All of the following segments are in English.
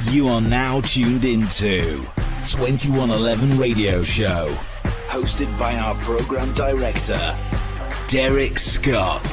You are now tuned into 2111 Radio Show, hosted by our program director, Derrick Scott.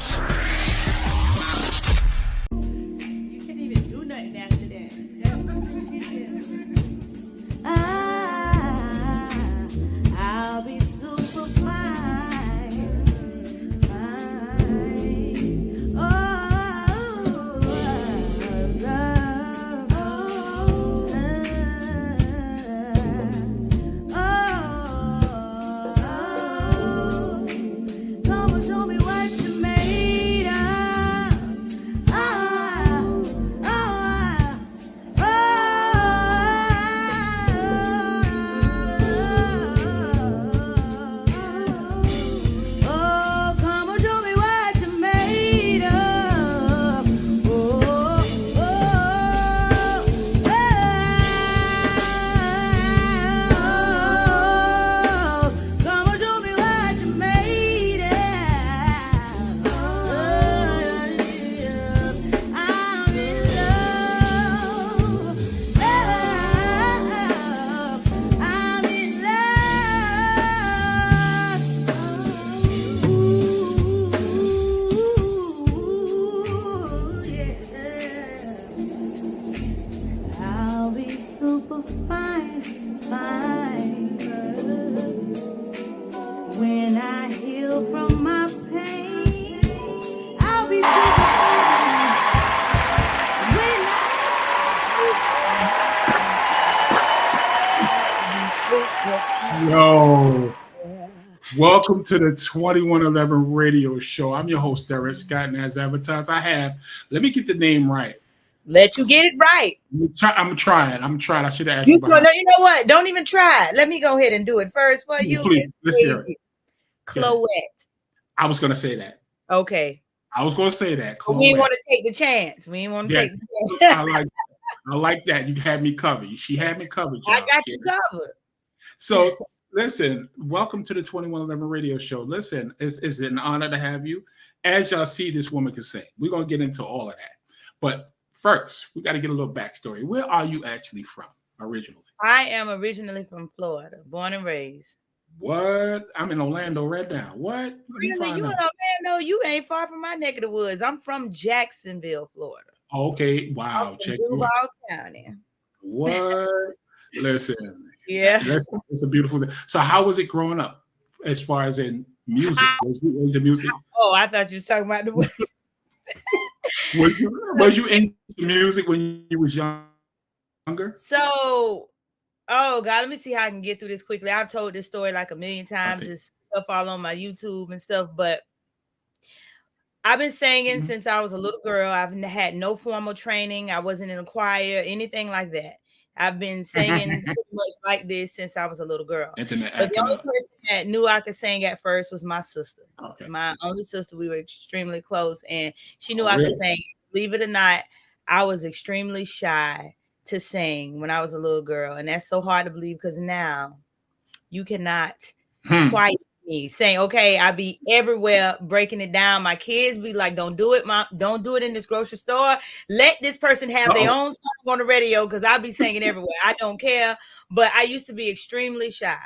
Welcome to the 2111 Radio Show. I'm your host, Derrick Scott, and as advertised, let me get the name right. Let you get it right. I'm trying. I should have asked you. No, you know what? Don't even try. Let me go ahead and do it first for you. Please, let's hear it. Clowette. I was going to say that. Okay. I was going to say that. We didn't want to take the chance. I like that. You had me covered. She had me covered. I got you covered. So, listen, welcome to the 2111 Radio Show. Listen, it's an honor to have you. As y'all see, this woman can sing. We're going to get into all of that. But first, we got to get a little backstory. Where are you actually from originally? I am originally from Florida, born and raised. What? I'm in Orlando right now. What? Really? You in Orlando? You ain't far from my neck of the woods. I'm from Jacksonville, Florida. Okay. Wow. Check Duval County. What? Listen. Yeah. It's a beautiful thing. So how was it growing up as far as in music? Was the music? Oh, I thought you was talking about the was you into music when you was younger? So, oh God, let me see how I can get through this quickly. I've told this story like a million times. Okay. This stuff all on my YouTube and stuff, but I've been singing since I was a little girl. I've had no formal training. I wasn't in a choir, anything like that. I've been singing pretty much like this since I was a little girl. But the only person that knew I could sing at first was my sister. Okay. My only sister. We were extremely close, and she knew I could sing. Believe it or not, I was extremely shy to sing when I was a little girl, and that's so hard to believe because now you cannot quiet me saying, okay, I be everywhere breaking it down. My kids be like, don't do it, Mom. Don't do it in this grocery store. Let this person have their own song on the radio because I'll be singing everywhere. I don't care. But I used to be extremely shy.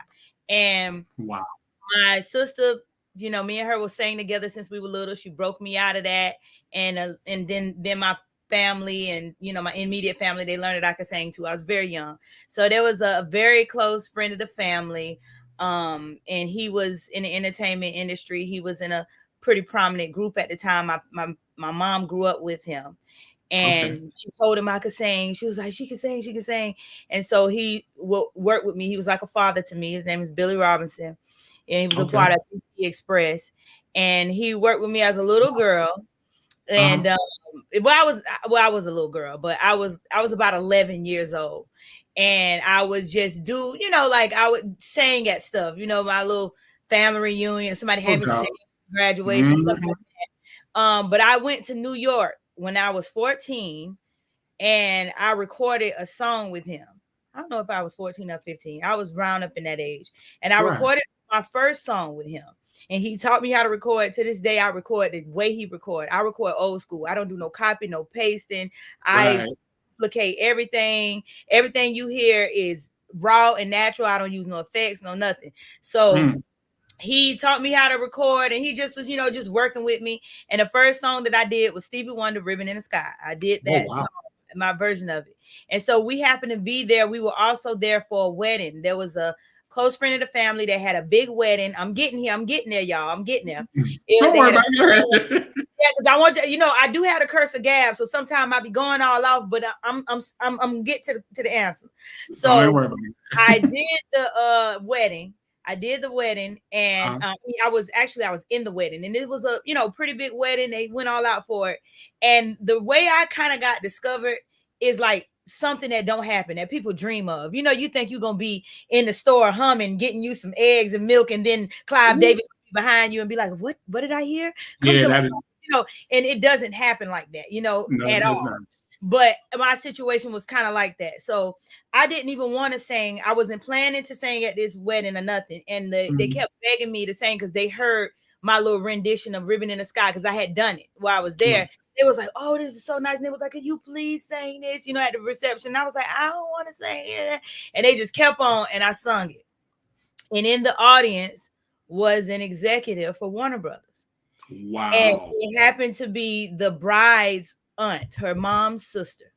And my sister, you know, me and her was singing together since we were little. She broke me out of that. And then my family and, you know, my immediate family, they learned that I could sing too. I was very young. So there was a very close friend of the family. And he was in the entertainment industry. He was in a pretty prominent group at the time. My mom grew up with him, and she told him I could sing. She was like, she can sing. And so he worked with me. He was like a father to me. His name is Billy Robinson, and he was a part of PC Express. And he worked with me as a little girl. And I was a little girl, but I was about 11 years old. And I would just do, you know, like I would sing at stuff, you know, my little family reunion. Somebody had me sing graduation, stuff like that. But I went to New York when I was 14 and I recorded a song with him. I don't know if I was 14 or 15. I was round up in that age. And I recorded my first song with him. And he taught me how to record. To this day, I record the way he record. I record old school. I don't do no copy, no pasting. I duplicate everything. Everything you hear is raw and natural. I don't use no effects, no nothing. So he taught me how to record, and he just was, just working with me. And the first song that I did was Stevie Wonder, Ribbon in the Sky. I did that song, my version of it. And so we happened to be there. We were also there for a wedding. There was a close friend of the family that had a big wedding. I'm getting there, y'all. I'm getting there. Don't worry about it. Yeah, because I want you, I do have the curse of gab, so sometimes I be going all off, but I'm get to the answer. So I did the wedding. I did the wedding, and I was in the wedding, and it was a pretty big wedding. They went all out for it, and the way I kind of got discovered is like something that don't happen, that people dream of. You think you're gonna be in the store humming, getting you some eggs and milk, and then Clive Davis behind you and be like, "What did I hear?" And it doesn't happen like that, at all. Not. But my situation was kind of like that. So I didn't even want to sing. I wasn't planning to sing at this wedding or nothing. And they kept begging me to sing because they heard my little rendition of Ribbon in the Sky because I had done it while I was there. It was like, "Oh, this is so nice." And they was like, "Can you please sing this?" At the reception. And I was like, "I don't want to sing it." And they just kept on, and I sung it. And in the audience was an executive for Warner Brothers. Wow. And it happened to be the bride's aunt, her mom's sister.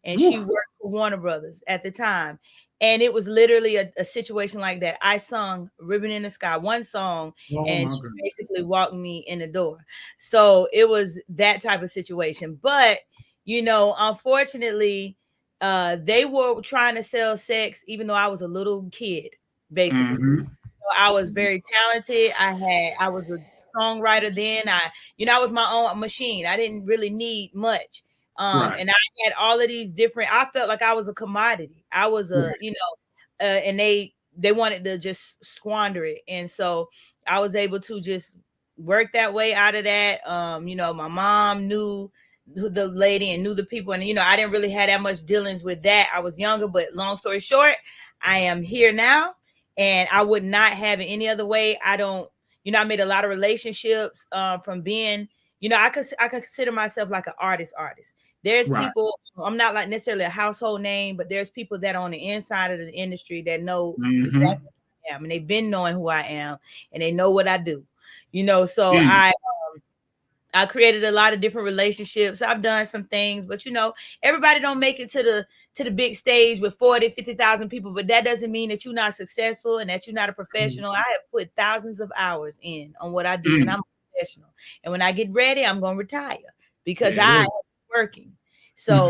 And she worked for Warner Brothers at the time. And it was literally a situation like that. I sung Ribbon in the Sky, one song, and she basically walked me in the door. So it was that type of situation. But, unfortunately, they were trying to sell sex, even though I was a little kid, basically. So I was very talented. I was a songwriter then. I was my own machine. I didn't really need much. And I had all of these different, I felt like I was a commodity. I was and they wanted to just squander it. And so I was able to just work that way out of that. My mom knew the lady and knew the people. And, I didn't really have that much dealings with that. I was younger, but long story short, I am here now, and I would not have it any other way. I made a lot of relationships from being, I consider myself like an artist. There's people, I'm not like necessarily a household name, but there's people that are on the inside of the industry that know exactly who I am, and they've been knowing who I am, and they know what I do, so I created a lot of different relationships. I've done some things, but everybody don't make it to the big stage with 40, 50,000 people, but that doesn't mean that you're not successful and that you're not a professional. I have put thousands of hours in on what I do, and I'm a professional. And when I get ready, I'm going to retire because I am working. So,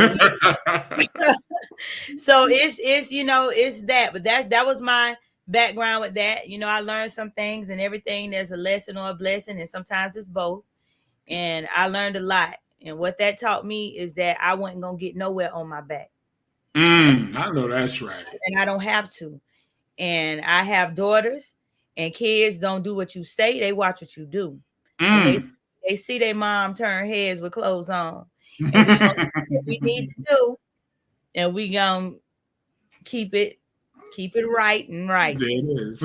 so it's that, but that was my background with that. I learned some things, and everything, there's a lesson or a blessing, and sometimes it's both. And I learned a lot. And what that taught me is that I wasn't going to get nowhere on my back. I know that's right. And I don't have to. And I have daughters, and kids don't do what you say. They watch what you do. And they see their mom turn heads with clothes on. And we gonna do what we need to do. And we going to keep it right and righteous. It is.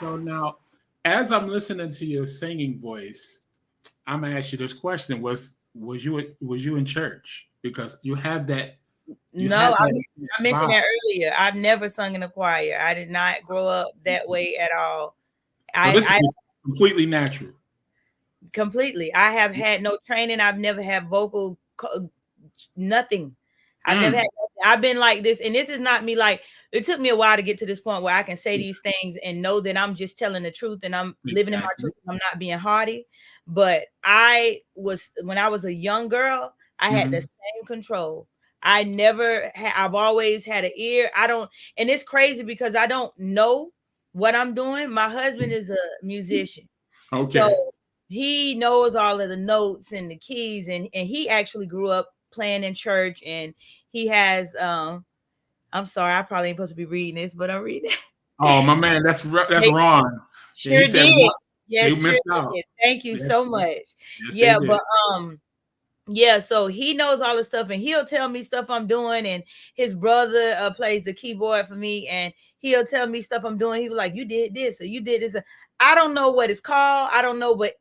So now, as I'm listening to your singing voice, I'm gonna ask you this question: Was you in church? Because you have that. I mentioned that earlier. I've never sung in a choir. I did not grow up that way at all. So this is completely natural. Completely. I have had no training. I've never had vocal, nothing. I've never had. I've been like this, and this is not me. Like, it took me a while to get to this point where I can say these things and know that I'm just telling the truth and I'm living in my truth. I'm not being haughty. But when I was a young girl, I had the same control. I've always had an ear. And it's crazy because I don't know what I'm doing. My husband is a musician. Okay. So he knows all of the notes and the keys, and he actually grew up playing in church, and he has I'm sorry, I probably ain't supposed to be reading this, but I'm reading it. Oh, my man, that's Ron. Sure did. Yes, sure did. Thank you so much. Yes, but so he knows all the stuff, and he'll tell me stuff I'm doing, and his brother plays the keyboard for me, and he'll tell me stuff I'm doing. He was like, you did this or you did this. I don't know what it's called. I don't know, but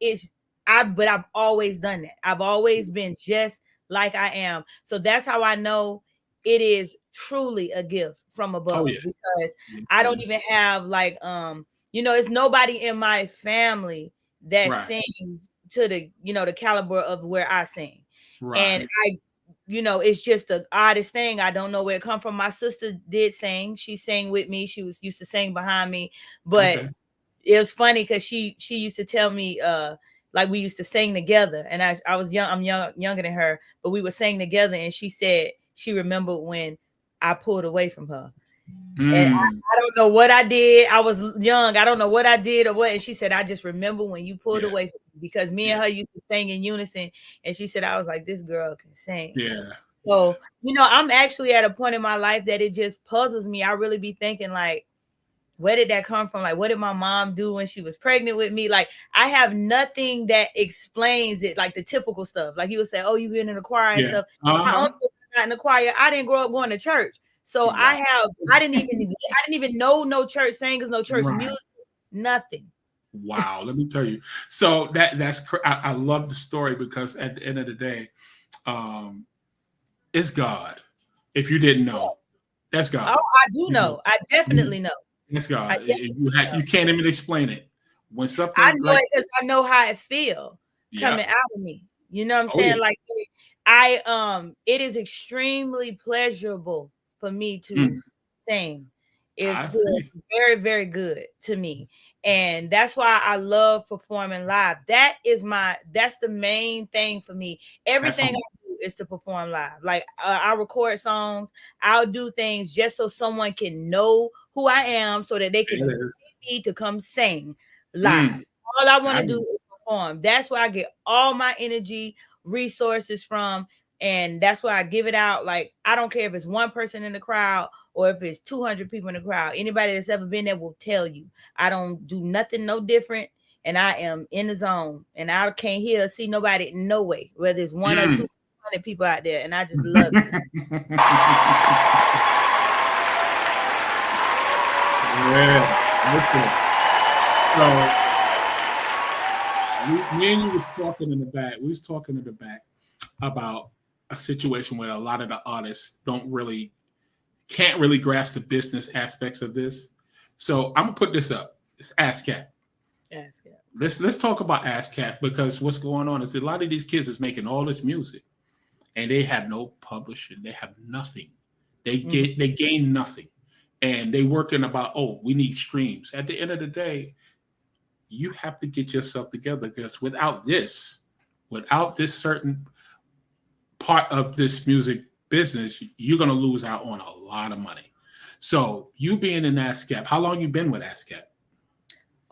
but I've always done that. I've always been just like I am. So that's how I know it is truly a gift from above, because I don't even have like, it's nobody in my family that sings to the, the caliber of where I sing. And it's just the oddest thing. I don't know where it come from. My sister did sing. She sang with me. She used to sing behind me, but it was funny because she used to tell me, like we used to sing together, and I was young. I'm younger than her, but we would sing together. And she said she remembered when I pulled away from her. And I don't know what I did. I was young. I don't know what I did or what. And she said, I just remember when you pulled away from me, because me and her used to sing in unison. And she said, I was like, this girl can sing. Yeah. So, I'm actually at a point in my life that it just puzzles me. I really be thinking like, where did that come from? Like, what did my mom do when she was pregnant with me? Like, I have nothing that explains it, like the typical stuff. Like, you would say, oh, you've been in the choir and stuff. My uncle got in the choir. I didn't grow up going to church. So I didn't even know no church singers, no church music, nothing. Wow. Let me tell you. So I love the story, because at the end of the day, it's God. If you didn't know, that's God. Oh, I do know. I definitely know. It's God. You can't even explain it. When something I know it because I know how it feel coming out of me. You know what I'm saying? Yeah. Like it is extremely pleasurable for me to sing. It feels very, very good to me. And that's why I love performing live. That's the main thing for me. Everything I do is to perform live. Like I record songs. I'll do things just so someone can know who I am, so that they can pay me to come sing live. All I want to do is perform. That's where I get all my energy, resources from. And that's why I give it out. Like, I don't care if it's one person in the crowd or if it's 200 people in the crowd. Anybody that's ever been there will tell you I don't do nothing no different. And I am in the zone. And I can't hear or see nobody no way, whether it's one or 200 people out there. And I just love it. Listen. So, me and you was talking in the back. We was talking in the back about a situation where a lot of the artists can't really grasp the business aspects of this. So I'm gonna put this up. It's ASCAP. Let's talk about ASCAP, because what's going on is a lot of these kids is making all this music and they have no publishing. They have nothing. They gain nothing, and they working about, we need streams. At the end of the day, you have to get yourself together, because without this certain part of this music business, you're going to lose out on a lot of money. So you being in ASCAP, how long you been with ASCAP?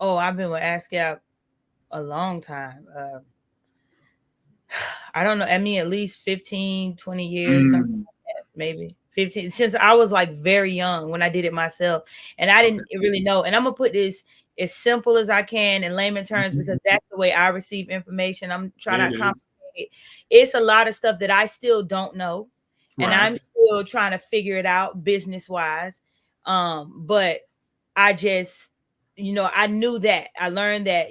Oh, I've been with ASCAP a long time. I don't know. I mean, at least 15, 20 years, something like that, maybe 15, since I was like very young when I did it myself. And I didn't really know. And I'm going to put this as simple as I can in layman terms, because that's the way I receive information. I'm trying to complicate it. It's a lot of stuff that I still don't know. And I'm still trying to figure it out business wise. But I just, I knew that. I learned that,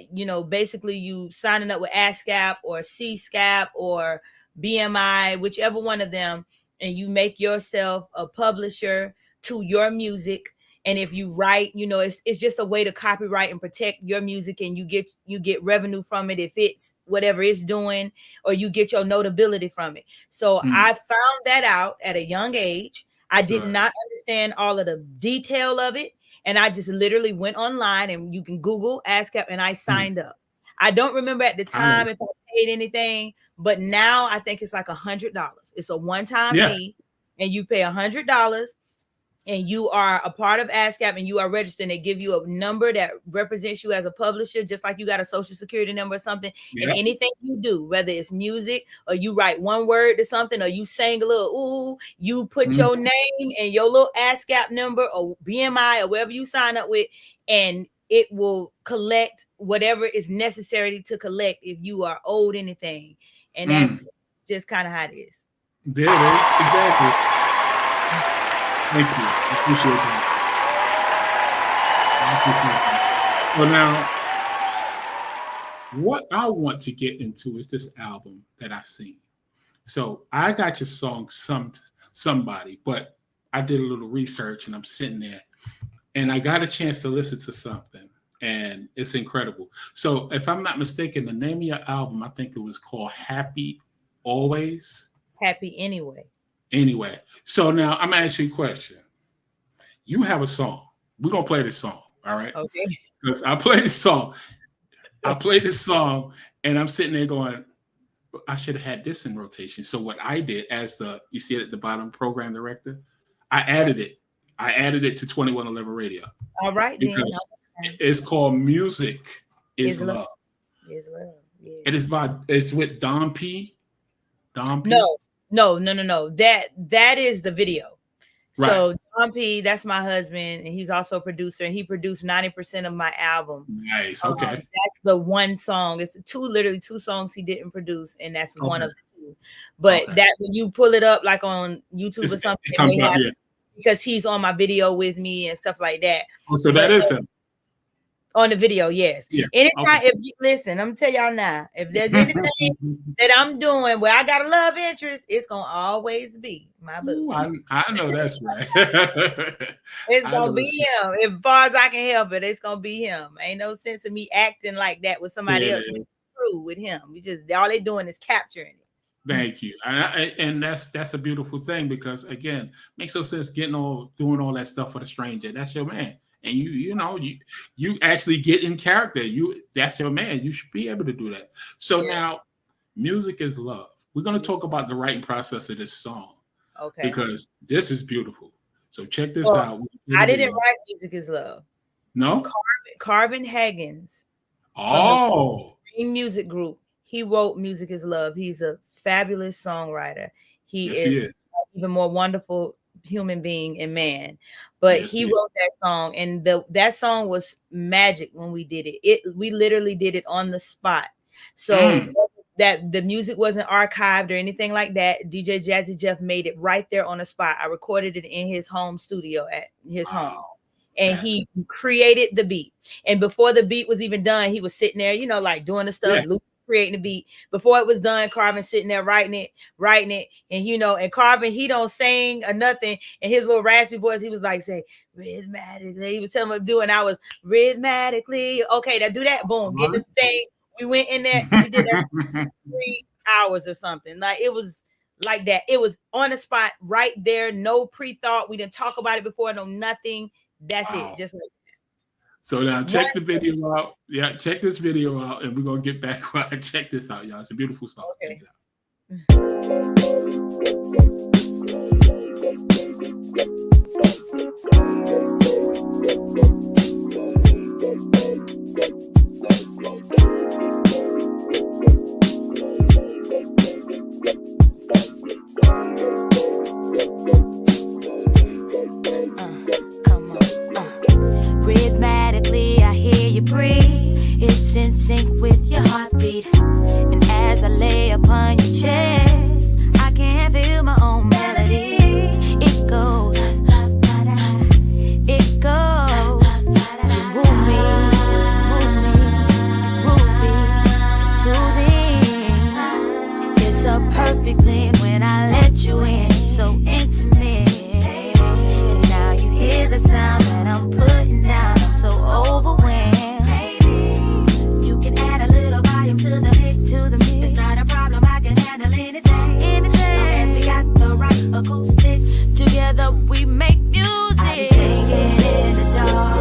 basically you signing up with ASCAP or CSCAP or BMI, whichever one of them, and you make yourself a publisher to your music. And if you write, it's just a way to copyright and protect your music, and you get revenue from it if it's whatever it's doing, or you get your notability from it. So I found that out at a young age. I did not understand all of the detail of it. And I just literally went online, and you can Google ASCAP, and I signed up. I don't remember at the time if I paid anything, but now I think it's like $100. It's a one-time fee, and you pay $100. And you are a part of ASCAP, and you are registered, and they give you a number that represents you as a publisher, just like you got a social security number or something. And anything you do, whether it's music or you write one word to something, or you sing a little, you put your name and your little ASCAP number or BMI or wherever you sign up with, and it will collect whatever is necessary to collect if you are owed anything. And that's just kind of how it is. There it is. Exactly. Thank you. I appreciate that. Well, now, what I want to get into is this album that I seen. So I got your song somebody, but I did a little research and I'm sitting there and I got a chance to listen to something and it's incredible. So if I'm not mistaken, the name of your album, I think it was called Happy Always. Happy Anyway. Anyway, so now I'm gonna ask you a question. You have a song. We're gonna play this song, all right? Okay. Because I play this song. And I'm sitting there going, I should have had this in rotation. So what I did, as you see it at the bottom, program director, I added it. I added it to 2111 Radio. All right, because it's called Music is Love. Is Love. Yeah. It's with Don P. Don P. No. That is the video. Right. So Don P, that's my husband, and he's also a producer, and he produced 90% of my album. Nice. Okay. That's the one song. It's literally two songs he didn't produce, and that's one of the two. But that when you pull it up like on YouTube or something, it comes up, because he's on my video with me and stuff like that. Oh, so that is him. On the video, yes. Yeah. Anytime, if you listen, I'm gonna tell y'all now, if there's anything that I'm doing where I got a love interest, it's gonna always be my boo. I know that's right. It's gonna be him. As far as I can help it, it's gonna be him. Ain't no sense of me acting like that with somebody else. We through with him. We just all they doing is capturing it. Thank you, and that's a beautiful thing, because again, makes no sense doing all that stuff for the stranger. That's your man. And you actually get in character. That's your man. You should be able to do that. So now, Music is Love. We're going to talk about the writing process of this song. Okay. Because this is beautiful. So check this out. I didn't write Music is Love. No? Carvin Haggins. Oh. Green Music Group. He wrote Music is Love. He's a fabulous songwriter. He is even more wonderful human being and man, but he wrote that song, and that song was magic when we did it. We literally did it on the spot, so that the music wasn't archived or anything like that. DJ Jazzy Jeff made it right there on the spot. I recorded it in his home studio at his home, and he created the beat. And before the beat was even done, he was sitting there, like doing the stuff, creating the beat. Before it was done, Carvin sitting there writing it, and Carvin, he don't sing or nothing, and his little raspy voice, he was like, say rhythmatically, he was telling me to do, and I was rhythmatically, okay, now do that, boom, get this thing. We went in there, we did that 3 hours or something. Like, it was like that. It was on the spot right there, no pre-thought. We didn't talk about it before, no nothing. That's it, just like. So now check the video out. Yeah, check this video out, and we're gonna get back. Check this out, y'all. It's a beautiful song. Okay. Rhythmatically, I hear you breathe. It's in sync with your heartbeat. And as I lay upon your chest, I can feel my own melody. It goes, it goes. You move me, soothing. It's so perfect blend when I let you in. So intimate. And now you hear the sound that I'm putting down. I'm so overwhelmed. You can add a little volume to the mix. It's not a problem. I can handle anything. Long as we got the right acoustics. Together we make music. I be singing in the dark.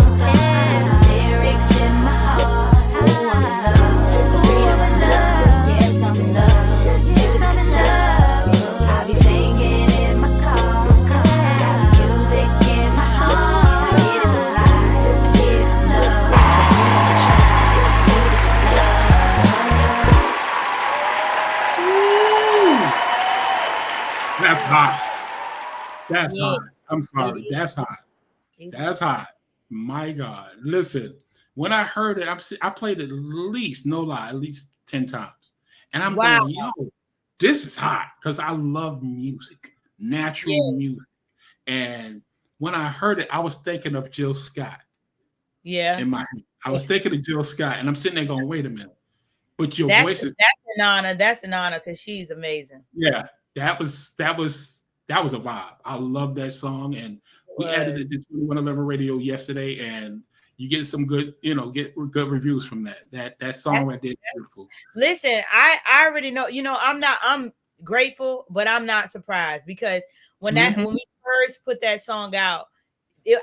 Lyrics in my heart. Oh, I'm in love. The freedom of love. Yes, I'm in love. Yes, I'm in love. I be singing in my car. Got music in my heart. It is alive. It is love. That's hot. That's hot. I'm sorry. That's hot. That's hot. My God. Listen, when I heard it, I played it at least 10 times. And I'm going, yo, this is hot, because I love music, natural music. And when I heard it, I was thinking of Jill Scott. Yeah. in my head. I was thinking of Jill Scott, and I'm sitting there going, wait a minute. But your That's, voice is that's an honor. That's an honor because she's amazing. yeah, that was a vibe. I love that song, and we added it to 2111 Radio yesterday, and you get some good, get good reviews from that. That song right there is beautiful. Listen, I already know. I'm grateful, but I'm not surprised because when we first put that song out,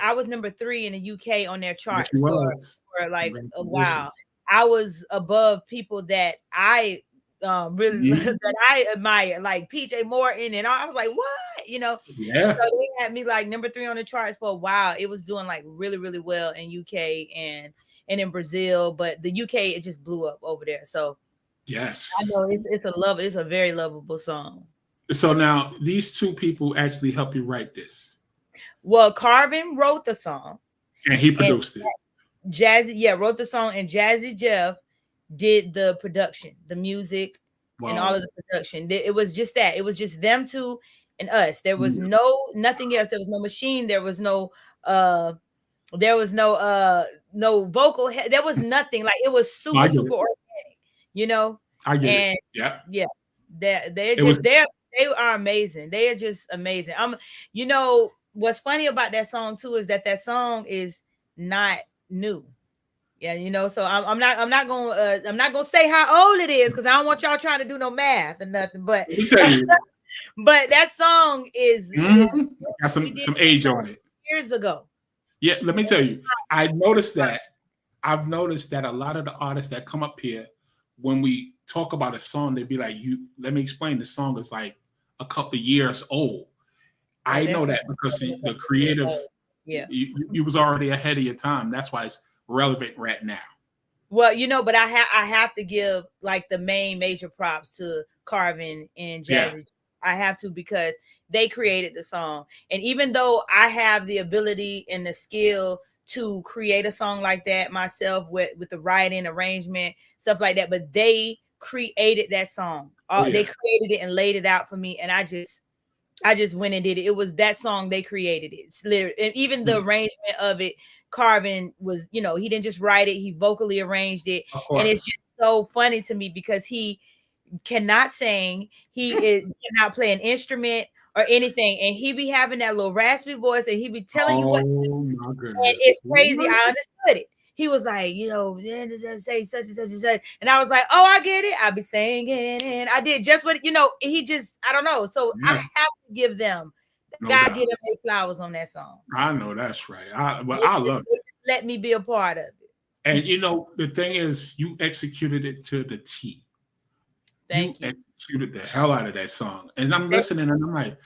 I was number 3 in the UK on their charts for like a while. I was above people that I really that I admire, like PJ Morton, and I was like, what? Yeah. So they had me like number 3 on the charts for a while. It was doing like really, really well in UK and in Brazil, but the UK it just blew up over there. So yes, I know it's a very lovable song. So now these two people actually help you write this. Well, Carvin wrote the song, and he produced it. Jazzy, wrote the song, and Jazzy Jeff did the production, the music, and all of the production. It was just that. It was just them two and us. There was nothing else. There was no machine. There was no no vocal. There was nothing. Like it was super organic. I get it. Yeah. They are amazing. They are just amazing. What's funny about that song too is that song is not new. Yeah, so I'm not gonna say how old it is because I don't want y'all trying to do no math or nothing. But but that song is got some age on it. Years ago. Yeah, let me tell you. I've noticed that a lot of the artists that come up here, when we talk about a song, they'd be like, let me explain, the song is like a couple of years old. I know that because the creative, you was already ahead of your time. That's why it's relevant right now. Well, but I have to give like the major props to Carvin and Jazzy. Yeah. I have to because they created the song. And even though I have the ability and the skill to create a song like that myself with the writing, arrangement, stuff like that, but they created that song. They created it and laid it out for me, and I just went and did it. It was that song, they created it. It's literally, and even the arrangement of it, Carvin was, he didn't just write it, he vocally arranged it. And it's just so funny to me because he cannot sing, cannot play an instrument or anything, and he be having that little raspy voice, and he be telling you what. My goodness. And it's crazy. I understood it. He was like, say such and such and such. And I was like, oh, I get it. I be singing. And I did just what, he just, I don't know. So I have to give them, God give them their flowers on that song. I know that's right. I love it. Let me be a part of it. And the thing is, you executed it to the T. Thank you. Executed the hell out of that song. And I'm listening and I'm like,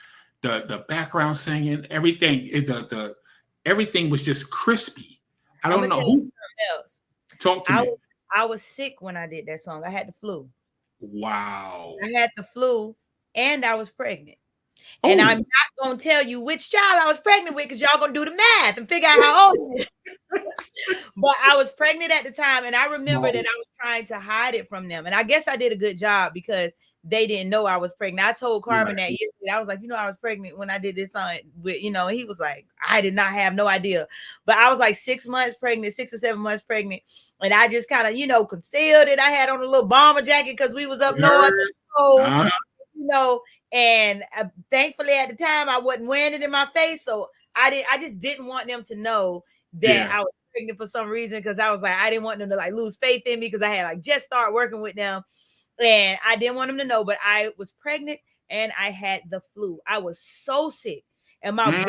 the background singing, everything, everything was just crispy. I don't know who. Else. Talk to me. I was sick when I did that song. I had the flu. Wow. I had the flu and I was pregnant. Oh. And I'm not going to tell you which child I was pregnant with because y'all going to do the math and figure out how old it is. But I was pregnant at the time. And I remember that I was trying to hide it from them. And I guess I did a good job because they didn't know I was pregnant. I told Carvin that yesterday. I was like, I was pregnant when I did this song with, he was like, I did not have no idea. But I was like 6 months pregnant, 6 or 7 months pregnant. And I just kind of, concealed it. I had on a little bomber jacket because we was up north. And thankfully at the time I wasn't wearing it in my face. So I just didn't want them to know that I was pregnant for some reason. Cause I was like, I didn't want them to like lose faith in me. Cause I had like just started working with them. And I didn't want them to know, but I was pregnant and I had the flu. I was so sick and my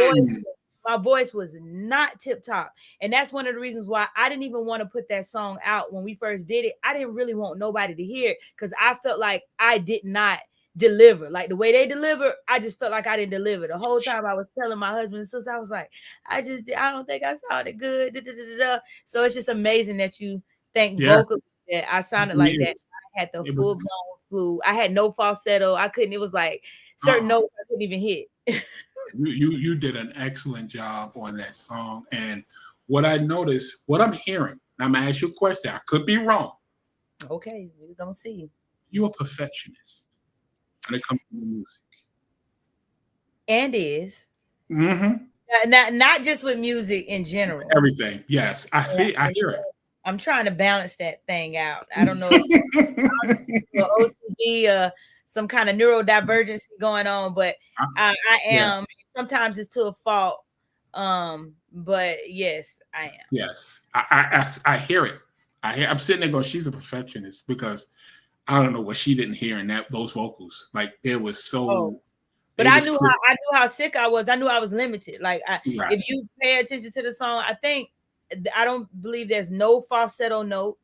voice was not tip top. And that's one of the reasons why I didn't even want to put that song out when we first did it. I didn't really want nobody to hear it because I felt like I did not deliver. Like the way they deliver, I just felt like I didn't deliver. The whole time I was telling my husband and sister, I was like, I don't think I sounded good. So it's just amazing that you think vocally that I sounded like that. Had the full blown flu. I had no falsetto. I couldn't. It was like certain notes I couldn't even hit. you did an excellent job on that song. And what I noticed, what I'm hearing, I'm gonna ask you a question. I could be wrong. Okay, we're gonna see. You're a perfectionist when it comes to music. And is. Mm-hmm. Not just with music in general. Everything. Yes. I hear it. I'm trying to balance that thing out. I don't know if OCD or some kind of neurodivergency going on, but I am. Sometimes it's to a fault. But yes, I am. Yes. I hear it. I'm sitting there going, she's a perfectionist, because I don't know what she didn't hear in those vocals. Like, it was so. But I knew how sick I was. I knew I was limited. Like, if you pay attention to the song, I don't believe there's no falsetto note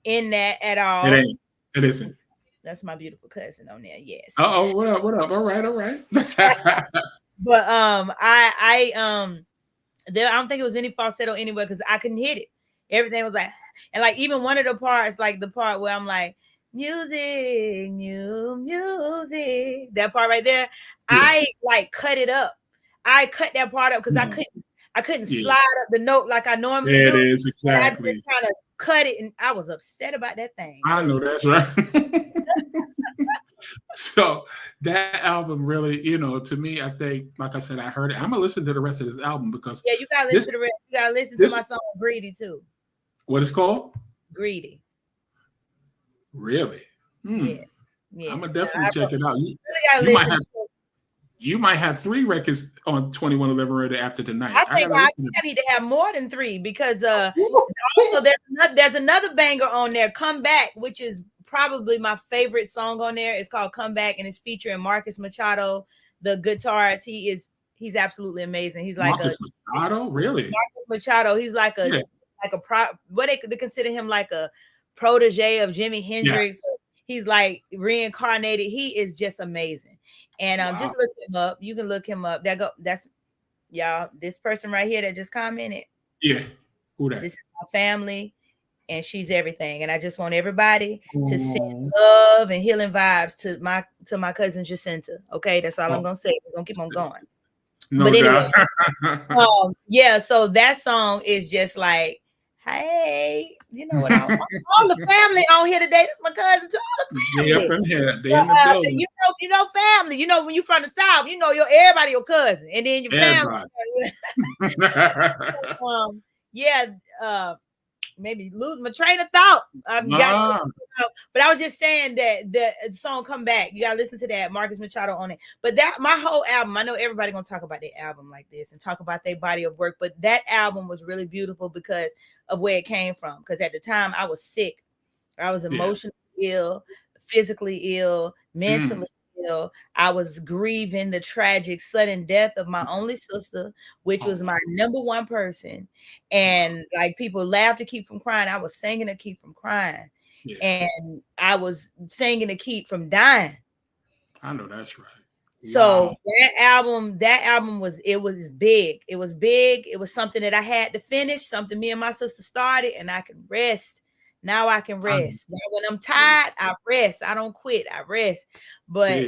in that at all. It ain't. It isn't. That's my beautiful cousin on there. Yes. Oh, what up? What up? All right. But I don't think it was any falsetto anywhere, because I couldn't hit it. Everything was like, and like even one of the parts, like the part where I'm like, music, new music, that part right there, I like cut it up. I cut that part up because I couldn't slide up the note like I normally do. It is exactly. I just kind of cut it, and I was upset about that thing. I know, that's right. So that album really, to me, I think, like I said, I heard it. I'm gonna listen to the rest of this album, because you gotta listen to the rest. You gotta listen to my song Greedy too. What is it called? Greedy. Really? Yeah. I'm gonna definitely check it out. You might have 3 records on 2111 Radio after tonight. I think I need to have more than 3, because also there's another banger on there, Come Back, which is probably my favorite song on there. It's called Come Back, and it's featuring Marcus Machado, the guitarist. He's absolutely amazing. He's like Marcus Machado, really? Marcus Machado. He's like what they consider him, like a protege of Jimi Hendrix. Yes. He's like reincarnated. He is just amazing. And just look him up. You can look him up. That's y'all. This person right here that just commented. Yeah. Who that? This is my family, and she's everything. And I just want everybody to send love and healing vibes to my cousin Jacinta. Okay, that's all I'm gonna say. We're gonna keep on going. No but doubt. Anyway, so that song is just like, hey, you know what? All the family on here today. That's my cousin to all the family. They up in here. They in the building. You know, family. You know, when you from the South, you know everybody your cousin, and then your family. Maybe lose my train of thought. But I was just saying that the song Come Back, you gotta listen to that. Marcus Machado on it. But that my whole album, I know everybody gonna talk about their album like this and talk about their body of work, but that album was really beautiful because of where it came from. Because at the time I was sick. I was emotionally ill, physically ill, mentally ill. I was grieving the tragic sudden death of my only sister, which was my number one person. And like people laughed to keep from crying. I was singing to keep from crying. And I was singing to keep from dying. I know that's right. So that album was big. It was big. It was something that I had to finish, something me and my sister started, and I can rest. Now I can rest. Now when I'm tired, I rest. I don't quit. I rest. But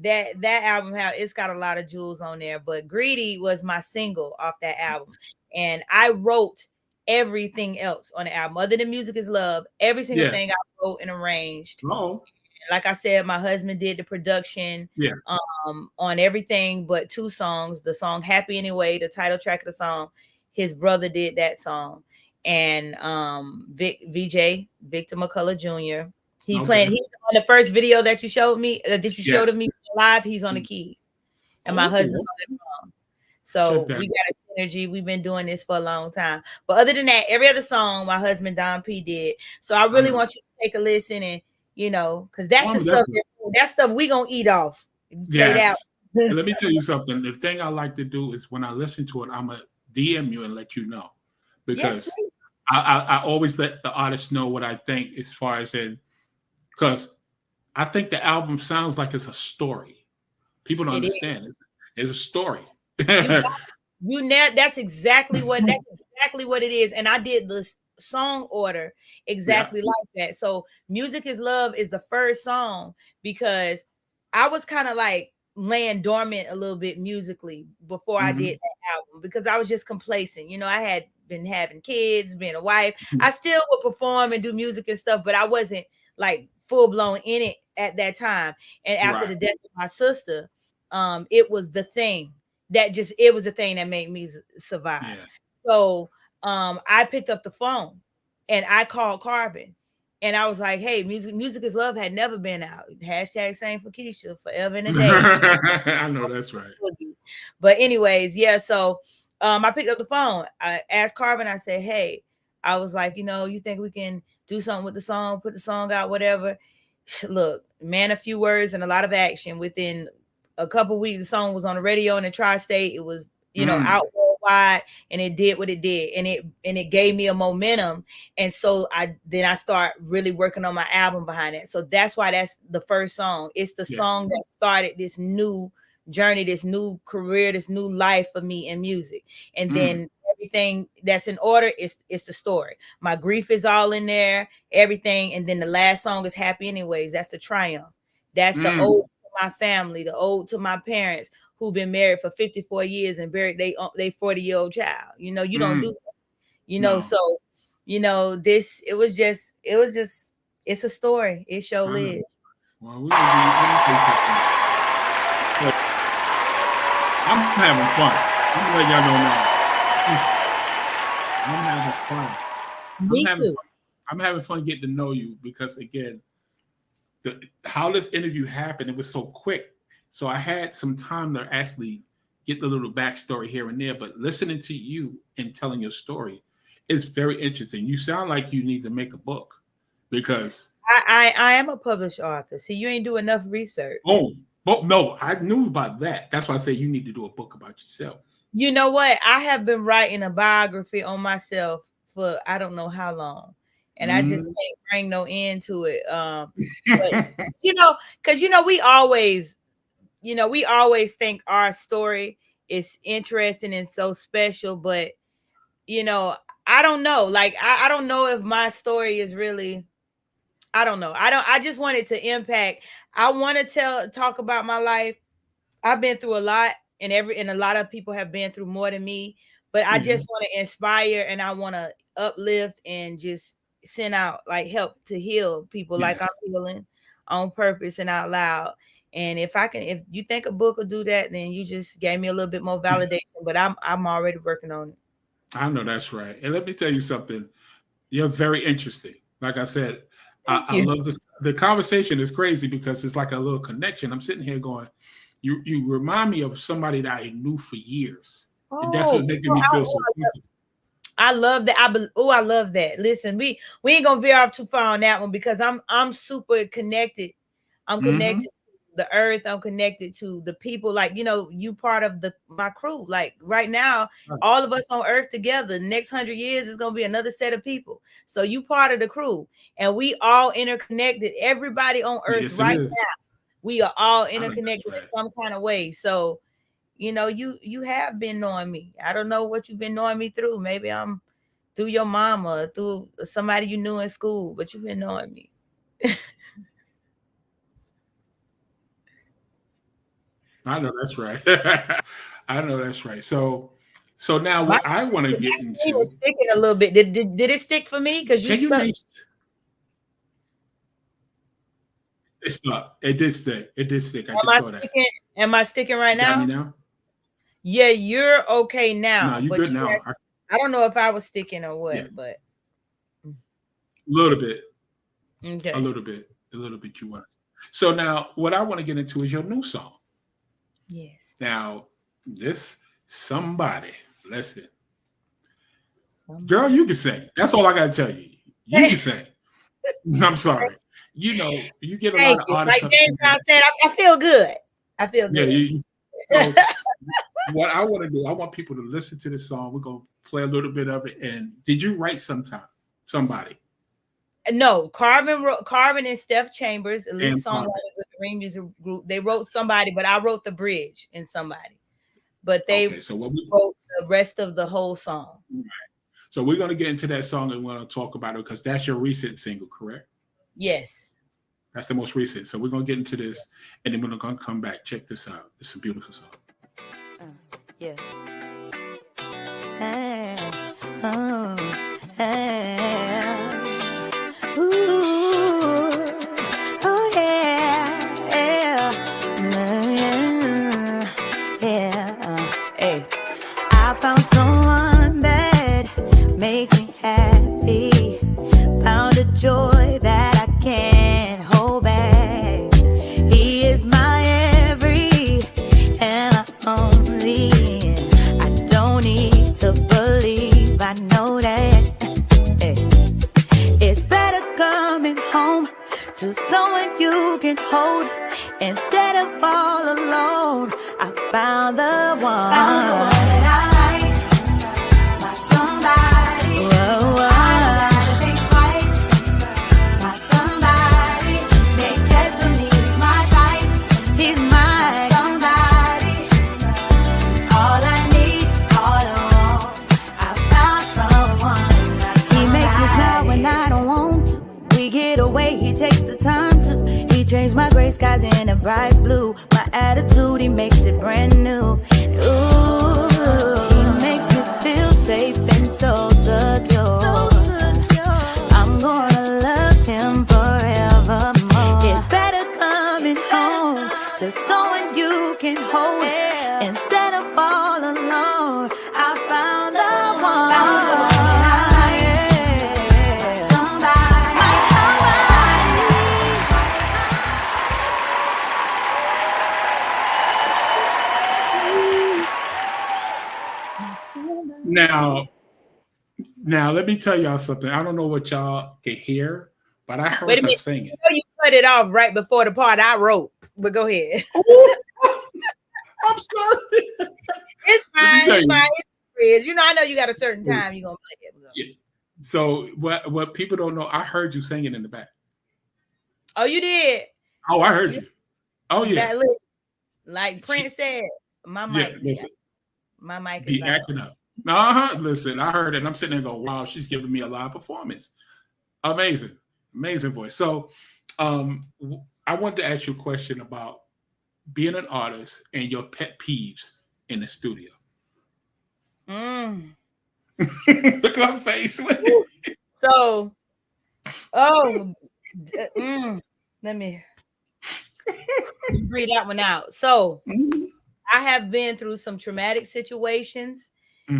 that album, it's got a lot of jewels on there. But Greedy was my single off that album. And I wrote everything else on the album. Other than Music is Love, every single thing I wrote and arranged. Like I said, my husband did the production on everything but 2 songs. The song Happy Anyway, the title track of the song, his brother did that song. And Victor McCullough Jr. He's on the first video that you showed me, showed me live. He's on the keys, and my husband's on the drums. So we got a synergy. We've been doing this for a long time. But other than that, every other song my husband Don P did. So I really want you to take a listen, and because that's the stuff that stuff we gonna eat off. Yes. And let me tell you something. The thing I like to do is when I listen to it, I'm gonna DM you and let you know. Because I always let the artist know what I think as far as because I think the album sounds like it's a story. People don't understand. It's a story. That's exactly what it is. And I did the song order exactly like that. So Music is Love is the first song because I was kind of like laying dormant a little bit musically before I did that album because I was just complacent. I had been having kids, being a wife. I still would perform and do music and stuff, but I wasn't like full blown in it at that time. And after the death of my sister, it was the thing it was the thing that made me survive. Yeah. So I picked up the phone and I called Carbon. And I was like, hey, Music is Love had never been out. Hashtag same for Keisha, forever and a day. I know that's right. But anyways, yeah, so I picked up the phone. I asked Carbon, I said, hey, I was like, you think we can do something with the song, put the song out, whatever. Look, man, a few words and a lot of action. Within a couple weeks, the song was on the radio in the tri-state. It was, out worldwide, and it did what it did, and it gave me a momentum. And so I start really working on my album behind it. So that's why that's the first song. It's the song that started this new journey, this new career, this new life for me in music. And then everything that's in order is the story. My grief is all in there, everything. And then the last song is Happy Anyways. That's the triumph. That's the ode to my family, the ode to my parents who've been married for 54 years and buried they 40-year-old child. You don't do that. No. So this it was just it's a story. It sure is. Well, I'm having fun. I'm gonna let y'all know now. I'm having fun. Me too. I'm having fun getting to know you because, again, how this interview happened, it was so quick. So I had some time to actually get the little backstory here and there. But listening to you and telling your story is very interesting. You sound like you need to make a book because I am a published author. See, you ain't do enough research. Oh, but no, I knew about that. That's why I say you need to do a book about yourself. You know what? I have been writing a biography on myself for I don't know how long. And I just can't bring no end to it. But, because, we always think our story is interesting and so special. But, I don't know. Like, I don't know if my story is really, I don't know. I just wanted to impact. I want to talk about my life. I've been through a lot, and a lot of people have been through more than me. But I just want to inspire, and I want to uplift and just send out like help to heal people like I'm healing on purpose and out loud. And if you think a book will do that, then you just gave me a little bit more validation. But I'm already working on it. I know that's right. And let me tell you something. You're very interesting. Like I said, I love this. The conversation is crazy because it's like a little connection. I'm sitting here going, you remind me of somebody that I knew for years. And that's what making me feel so comfortable. I love that. I love that. Listen, we ain't gonna veer off too far on that one because I'm super connected. I'm connected to the earth. I'm connected to the people. Like, you part of my crew. Like right now, all of us on earth together. The next 100 years is gonna be another set of people. So you part of the crew, and we all interconnected. Everybody on earth now, we are all interconnected in some kind of way. So. You have been knowing me. I don't know what you've been knowing me through. Maybe I'm through your mama, through somebody you knew in school, but you've been knowing me. I know that's right. I know that's right. So now what I want to get into is sticking a little bit. Did it stick for me? Because it's not. It did stick. I just saw that. Am I sticking right now? Yeah, you're okay now. No, you're good now. I don't know if I was sticking or what, but a little bit. Okay. A little bit you was. So now what I want to get into is your new song. Yes. Now, this somebody, listen. Girl, you can sing. That's all I gotta tell you. You can sing. I'm sorry. You get a lot of artists. Like James Brown said, I feel good. I feel good. Yeah, what I want to do, I want people to listen to this song. We're gonna play a little bit of it. And did you write somebody? No, Carbon and Steph Chambers, the lead songwriters with the Ring Music Group. They wrote somebody, but I wrote the bridge in somebody. But they wrote the rest of the whole song. Right. So we're gonna get into that song and we're gonna talk about it because that's your recent single, correct? Yes. That's the most recent. So we're gonna get into this, and then we're gonna come back. Check this out. It's a beautiful song. Yeah. Oh, yeah. Ooh, oh yeah, yeah, yeah. to someone you can hold instead of all alone. I found the one. Found the one that I like, my somebody. Whoa, whoa. I gotta think twice, my somebody. They just for me, he's my type, he's my somebody. All I need, all I want, I found someone. He makes me smile when I don't want to. We get away, he takes the time to. He changed my gray skies in a bright blue. My attitude, he makes it brand new. Ooh, he makes me feel safe and so secure. I'm gonna love him forevermore. It's better coming home to someone you can hold instead of all alone. I found the one. Now, let me tell y'all something. I don't know what y'all can hear, but I heard her singing. You cut it off right before the part I wrote, but go ahead. I'm sorry. It's fine. It's fine. It's you know, I know you got a certain time you're gonna play it. Yeah. So what people don't know, I heard you singing in the back. Oh, you did? Oh, I heard you. Oh yeah. Like Prince said, my mic. Listen, my mic be is acting up. Listen, I heard it and I'm sitting there going, wow, she's giving me a live performance. Amazing voice. So I wanted to ask you a question about being an artist and your pet peeves in the studio. Look at her face. So, let me breathe that one out. So, I have been through some traumatic situations,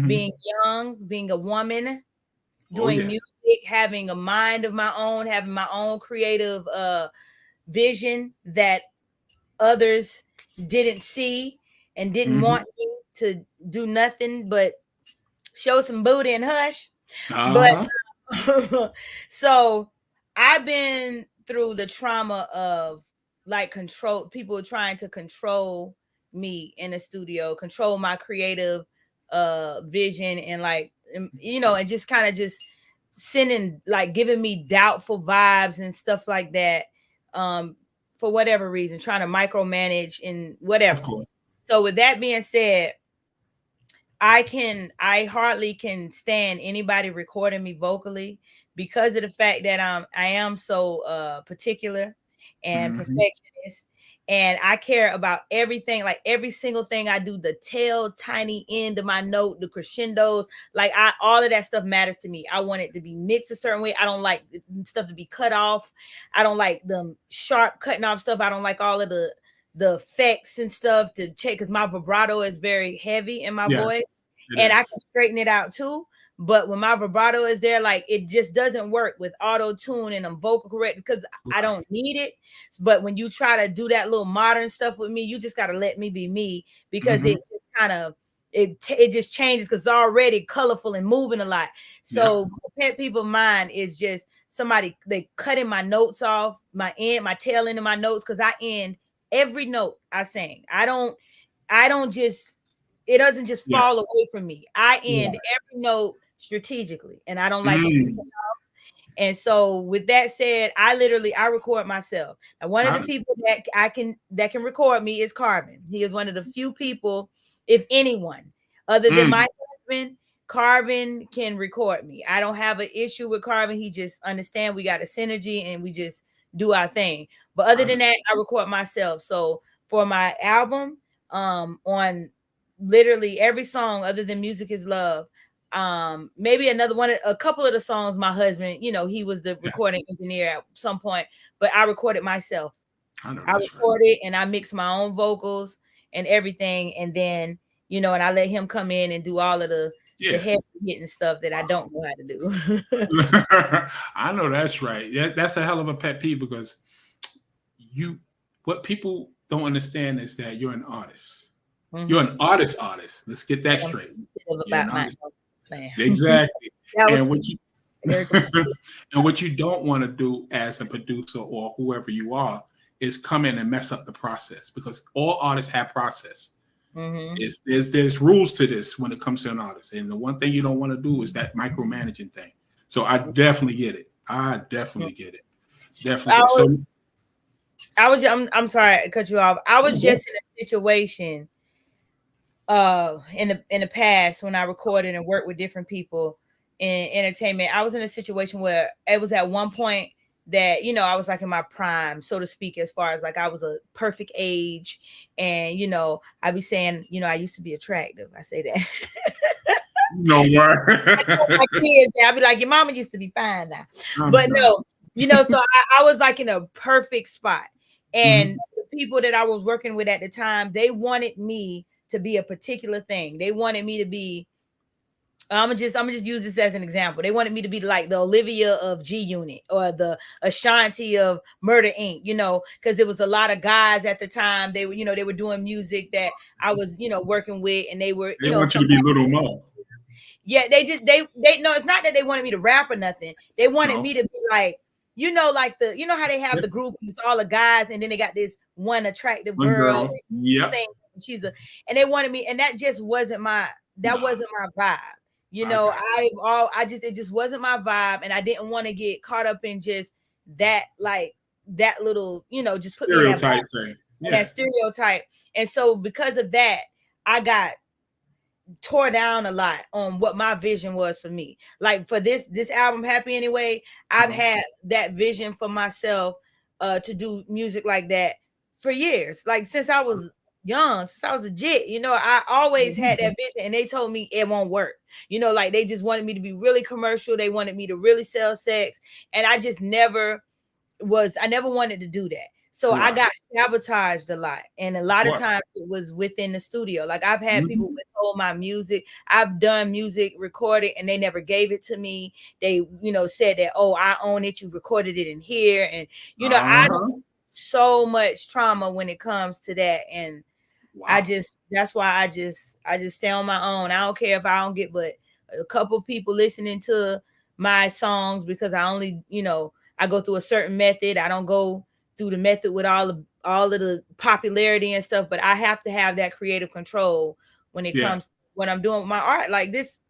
being young, being a woman, doing music, having a mind of my own, having my own creative vision that others didn't see and didn't want me to do nothing but show some booty and hush. But so I've been through the trauma of like people trying to control me in the studio, control my creative vision, and like, you know, and just kind of just sending, like, giving me doubtful vibes and stuff like that, for whatever reason, trying to micromanage and whatever. Of course. So with that being said, I hardly can stand anybody recording me vocally because of the fact that I am so particular and perfectionist, and I care about everything, like every single thing I do, the tail, tiny end of my note, the crescendos, like all of that stuff matters to me. I want it to be mixed a certain way. I don't like stuff to be cut off. I don't like them sharp cutting off stuff. I don't like all of the effects and stuff to check, because my vibrato is very heavy in my voice, and I can straighten it out too. But when my vibrato is there, like, it just doesn't work with auto tune and vocal correct, because I don't need it. But when you try to do that little modern stuff with me, you just got to let me be me, because it just kind of it just changes, because it's already colorful and moving a lot. So pet peeve of mine is just somebody, they cutting my notes off, my tail end of my notes, because I end every note I sing. I don't just, it doesn't just fall away from me. I end every note strategically, and I don't like it. And so with that said, I record myself. And one of the people that can record me is Carvin. He is one of the few people, if anyone, other than my husband, Carvin can record me. I don't have an issue with Carvin. He just understand we got a synergy and we just do our thing. But other than that, I record myself. So for my album, on literally every song other than Music Is Love, maybe a couple of the songs, my husband, you know, he was the recording engineer at some point, but I recorded myself. I recorded and I mixed my own vocals and everything, and then, you know, and I let him come in and do all of the heavy hitting stuff that I don't know how to do. I know that's right. Yeah, that's a hell of a pet peeve, because what people don't understand is that you're an artist. You're an artist. Let's get that straight. About my exactly. And Very competitive. And what you don't want to do as a producer or whoever you are is come in and mess up the process, because all artists have process. There's rules to this when it comes to an artist, and the one thing you don't want to do is that micromanaging thing. So I definitely get it. Definitely get it. I'm sorry to cut you off. I was just in a situation in the past when I recorded and worked with different people in entertainment. I was in a situation where it was at one point that, you know, I was like in my prime, so to speak, as far as like I was a perfect age. And, you know, I'd be saying, you know, I used to be attractive. I say that. No word. My kids, I'd be like, your mama used to be fine now. But no, you know, so I was like in a perfect spot. And the people that I was working with at the time, they wanted me to be a particular thing. They wanted me to be, I'm gonna just use this as an example. They wanted me to be like the Olivia of G Unit or the Ashanti of Murder Inc., you know, because there was a lot of guys at the time. They were, you know, they were doing music that I was, you know, working with, and they were, they want you to be Little Mo. Yeah, they no, it's not that they wanted me to rap or nothing. They wanted me to be like, you know, like the, you know how they have the group, it's all the guys, and then they got this one attractive girl. Yeah. She's a, and they wanted me, and that just wasn't my, wasn't my vibe. You know, it just wasn't my vibe, and I didn't want to get caught up in just that, like that little, you know, just put stereotype thing. That stereotype. And so because of that, I got tore down a lot on what my vision was for me. Like for this album, Happy Anyway, I've had that vision for myself to do music like that for years. Like since I was young, since I was a jit, you know, I always had that vision, and they told me it won't work. You know, like they just wanted me to be really commercial. They wanted me to really sell sex. And I just never wanted to do that. So I got sabotaged a lot. And a lot of times it was within the studio. Like I've had people withhold my music. I've done music recorded and they never gave it to me. They, you know, said that, oh, I own it. You recorded it in here. And, you know, I so much trauma when it comes to that. And that's why I just stay on my own. I don't care if I don't get but a couple people listening to my songs, because I only, you know, I go through a certain method. I don't go through the method with all of the popularity and stuff, but I have to have that creative control when it comes to what I'm doing with my art. Like this,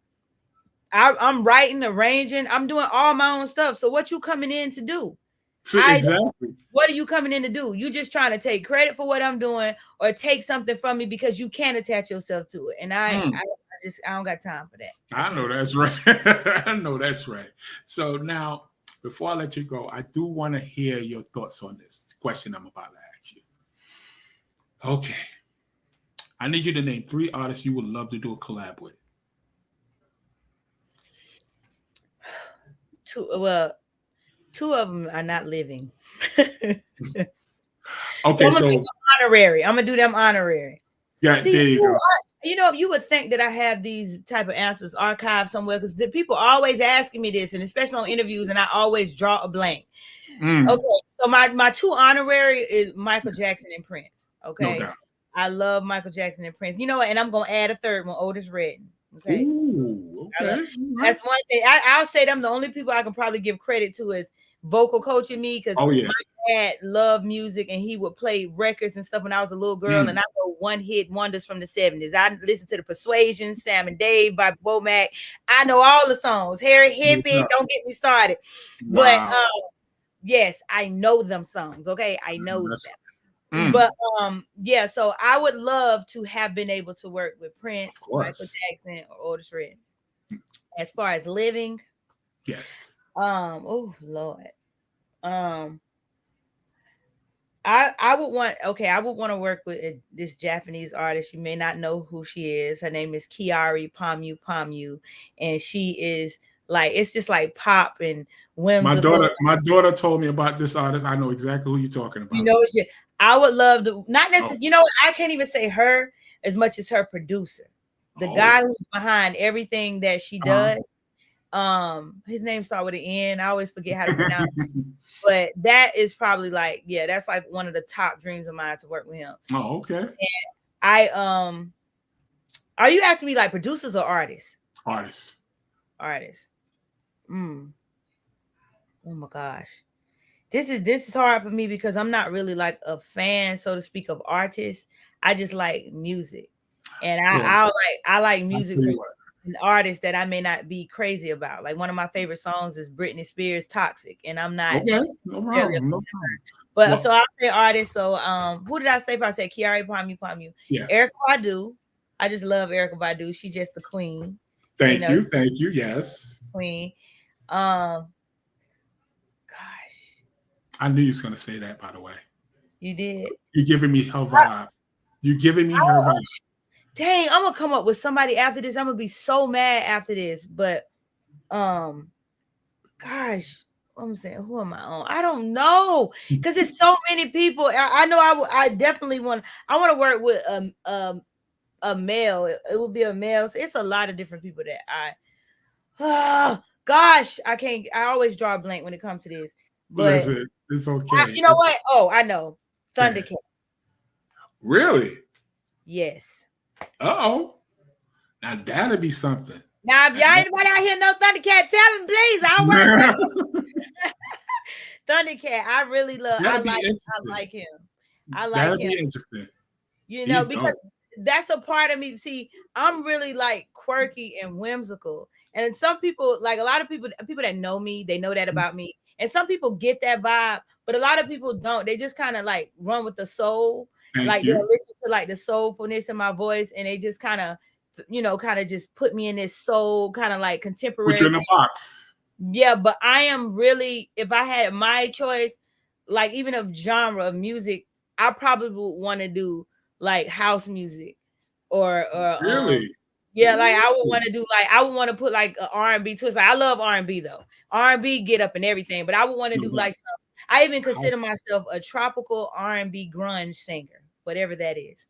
I'm writing, arranging, I'm doing all my own stuff. So what you coming in to do? Exactly. What are you coming in to do? You just trying to take credit for what I'm doing or take something from me because you can attach yourself to it. And I don't got time for that. I know that's right. I know that's right. So now, before I let you go, I do want to hear your thoughts on this question I'm about to ask you. Okay. I need you to name 3 artists you would love to do a collab with. Two of them are not living. Okay, so honorary. I'm gonna do them honorary. Yeah, there you go. You know, you would think that I have these type of answers archived somewhere, because the people are always asking me this, and especially on interviews, and I always draw a blank. Okay, so my 2 honorary is Michael Jackson and Prince. Okay, no doubt. I love Michael Jackson and Prince. You know what? And I'm gonna add a third one, Otis Redding. Okay. Ooh, okay. That's one thing. I'll say them the only people I can probably give credit to is vocal coaching me, because my dad loved music and he would play records and stuff when I was a little girl. And I know one-hit wonders from the 70s. I listened to the Persuasion, Sam and Dave by Womack. I know all the songs. Harry Hippie, don't get me started. Wow. But yes, I know them songs. Okay, I know them. But yeah, so I would love to have been able to work with Prince, Michael Jackson, or Otis Redding. As far as living, yes. Oh Lord. I would want to work with this Japanese artist. You may not know who she is. Her name is Kiari Pamu, and she is like, it's just like pop and whimsical. My daughter told me about this artist. I know exactly who you're talking about. You know, I would love to, not necessarily, you know, I can't even say her as much as her producer. The guy who's behind everything that she does. His name starts with an N. I always forget how to pronounce it. But that is probably like, that's like one of the top dreams of mine, to work with him. Oh, okay. And I are you asking me like producers or artists? Artists. Oh my gosh. This is hard for me because I'm not really like a fan, so to speak, of artists. I just like music. And Well, I like I'll music tell from you what. an artist that I may not be crazy about. Like one of my favorite songs is Britney Spears' Toxic, and I'm not Okay, no necessarily problem, no problem. but so Well, I'll say artist. So who did I say? If I said Kiara Pamu, yeah. Erica Badu. I just love Erica Badu. She's just the queen. You Thank know, you, thank you. Yes, queen. Um, gosh, I knew you was gonna say that. By the way, you did. you're giving me her vibe. You're giving me her vibe. Dang, I'm gonna come up with somebody after this. I'm gonna be so mad after this. But gosh, I'm saying, who am I on? I don't know because it's so many people. I know I definitely want. I want to work with a male. It will be a male. So it's a lot of different people that gosh, I can't. I always draw a blank when it comes to this. But Listen, it's okay. you know what? Oh, I know. Thundercat. Really? Yes. Uh-oh. Now that'd be something. Now, if y'all anybody out here know Thundercat, tell him please. I'll work with Thundercat. I really love. I like him. I like That'd him. be interesting. You know, because that's a part of me. See, I'm really like quirky and whimsical. And some people, like a lot of people that know me, they know that about me. And some people get that vibe, but a lot of people don't. They just kind of like run with the soul. Thank you. They'll listen to like the soulfulness in my voice, and they just kind of, kind of just put me in this soul, kind of like contemporary. Put you in a box. Yeah, but I am really, if I had my choice, like even of genre of music, I probably would want to do like house music or Really? yeah, like I would want to do like I would want to put like an R&B twist. Like I love R&B though. R&B get up and everything, but I would want to do like some. I even consider myself a tropical R&B grunge singer, whatever that is.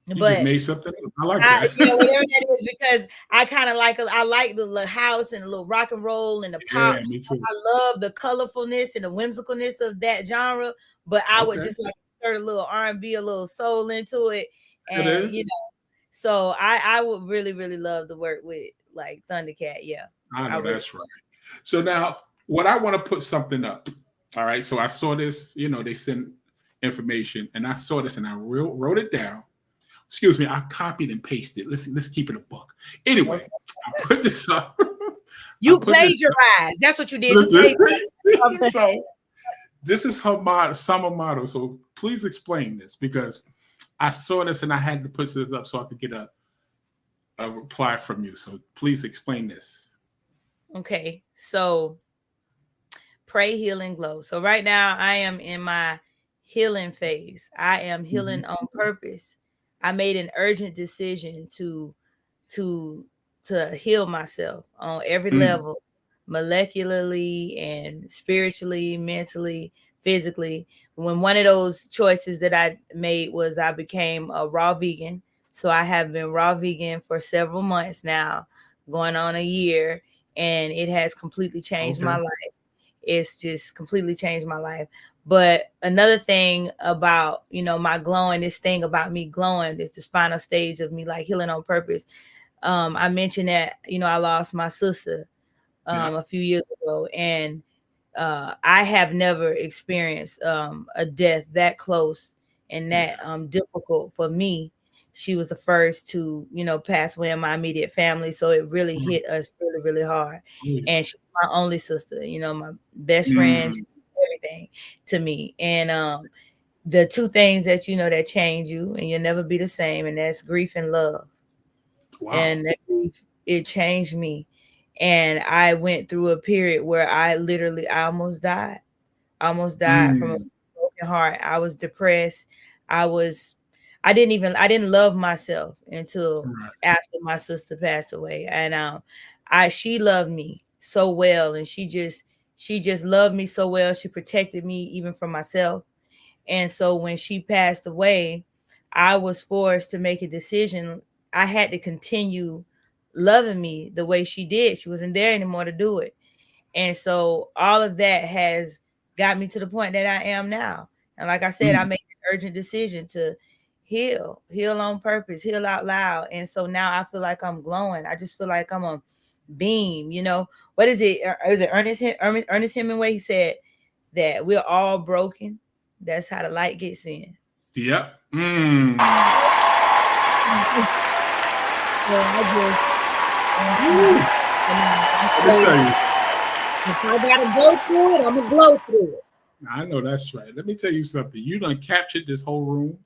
You But just made something up. I like that. whatever that is, because I kind of like I like the house and the little rock and roll and the pop. Yeah, me too. I love the colorfulness and the whimsicalness of that genre, but I would just like insert a little R&B, a little soul into it, and so I would really, really love to work with like Thundercat. Yeah, I know that's right. So now, what I want to put something up. All right. So I saw this. They sent information, and I saw this, and I wrote it down. Excuse me. I copied and pasted. Let's keep it a book. Anyway, I put this up. You plagiarized. That's what you did. So this is her motto, summer motto. So please explain this, because I saw this and I had to put this up so I could get a reply from you. So please explain this. Okay. So pray, heal, and glow. So right now I am in my healing phase. I am healing on purpose. I made an urgent decision to heal myself on every level, molecularly and spiritually, mentally, physically. When one of those choices that I made was I became a raw vegan. So I have been raw vegan for several months now, going on a year, and it has completely changed my life. It's just completely changed my life. But another thing about, my glowing, this thing about me glowing is this final stage of me like healing on purpose. I mentioned that, I lost my sister a few years ago, and I have never experienced a death that close and that difficult for me. She was the first to, pass away in my immediate family. So it really hit us really, really hard. And she's my only sister, my best friend, just everything to me. And the two things that, that change you and you'll never be the same. And that's grief and love. Wow. And that grief, it changed me. And I went through a period where I almost died. From a broken heart. I was depressed. I didn't love myself until after my sister passed away. And she loved me so well. And she just loved me so well. She protected me even from myself. And so when she passed away, I was forced to make a decision. I had to continue loving me the way she did. She wasn't there anymore to do it. And so all of that has got me to the point that I am now. And like I said, I made an urgent decision to heal on purpose, heal out loud. And so now I feel like I'm glowing. I just feel like I'm a beam. You know, what is it? Is it Ernest Hemingway? He said that we're all broken. That's how the light gets in. Yep. So if I gotta go through it, I'm gonna glow through it. I know that's right. Let me tell you something. You done captured this whole room.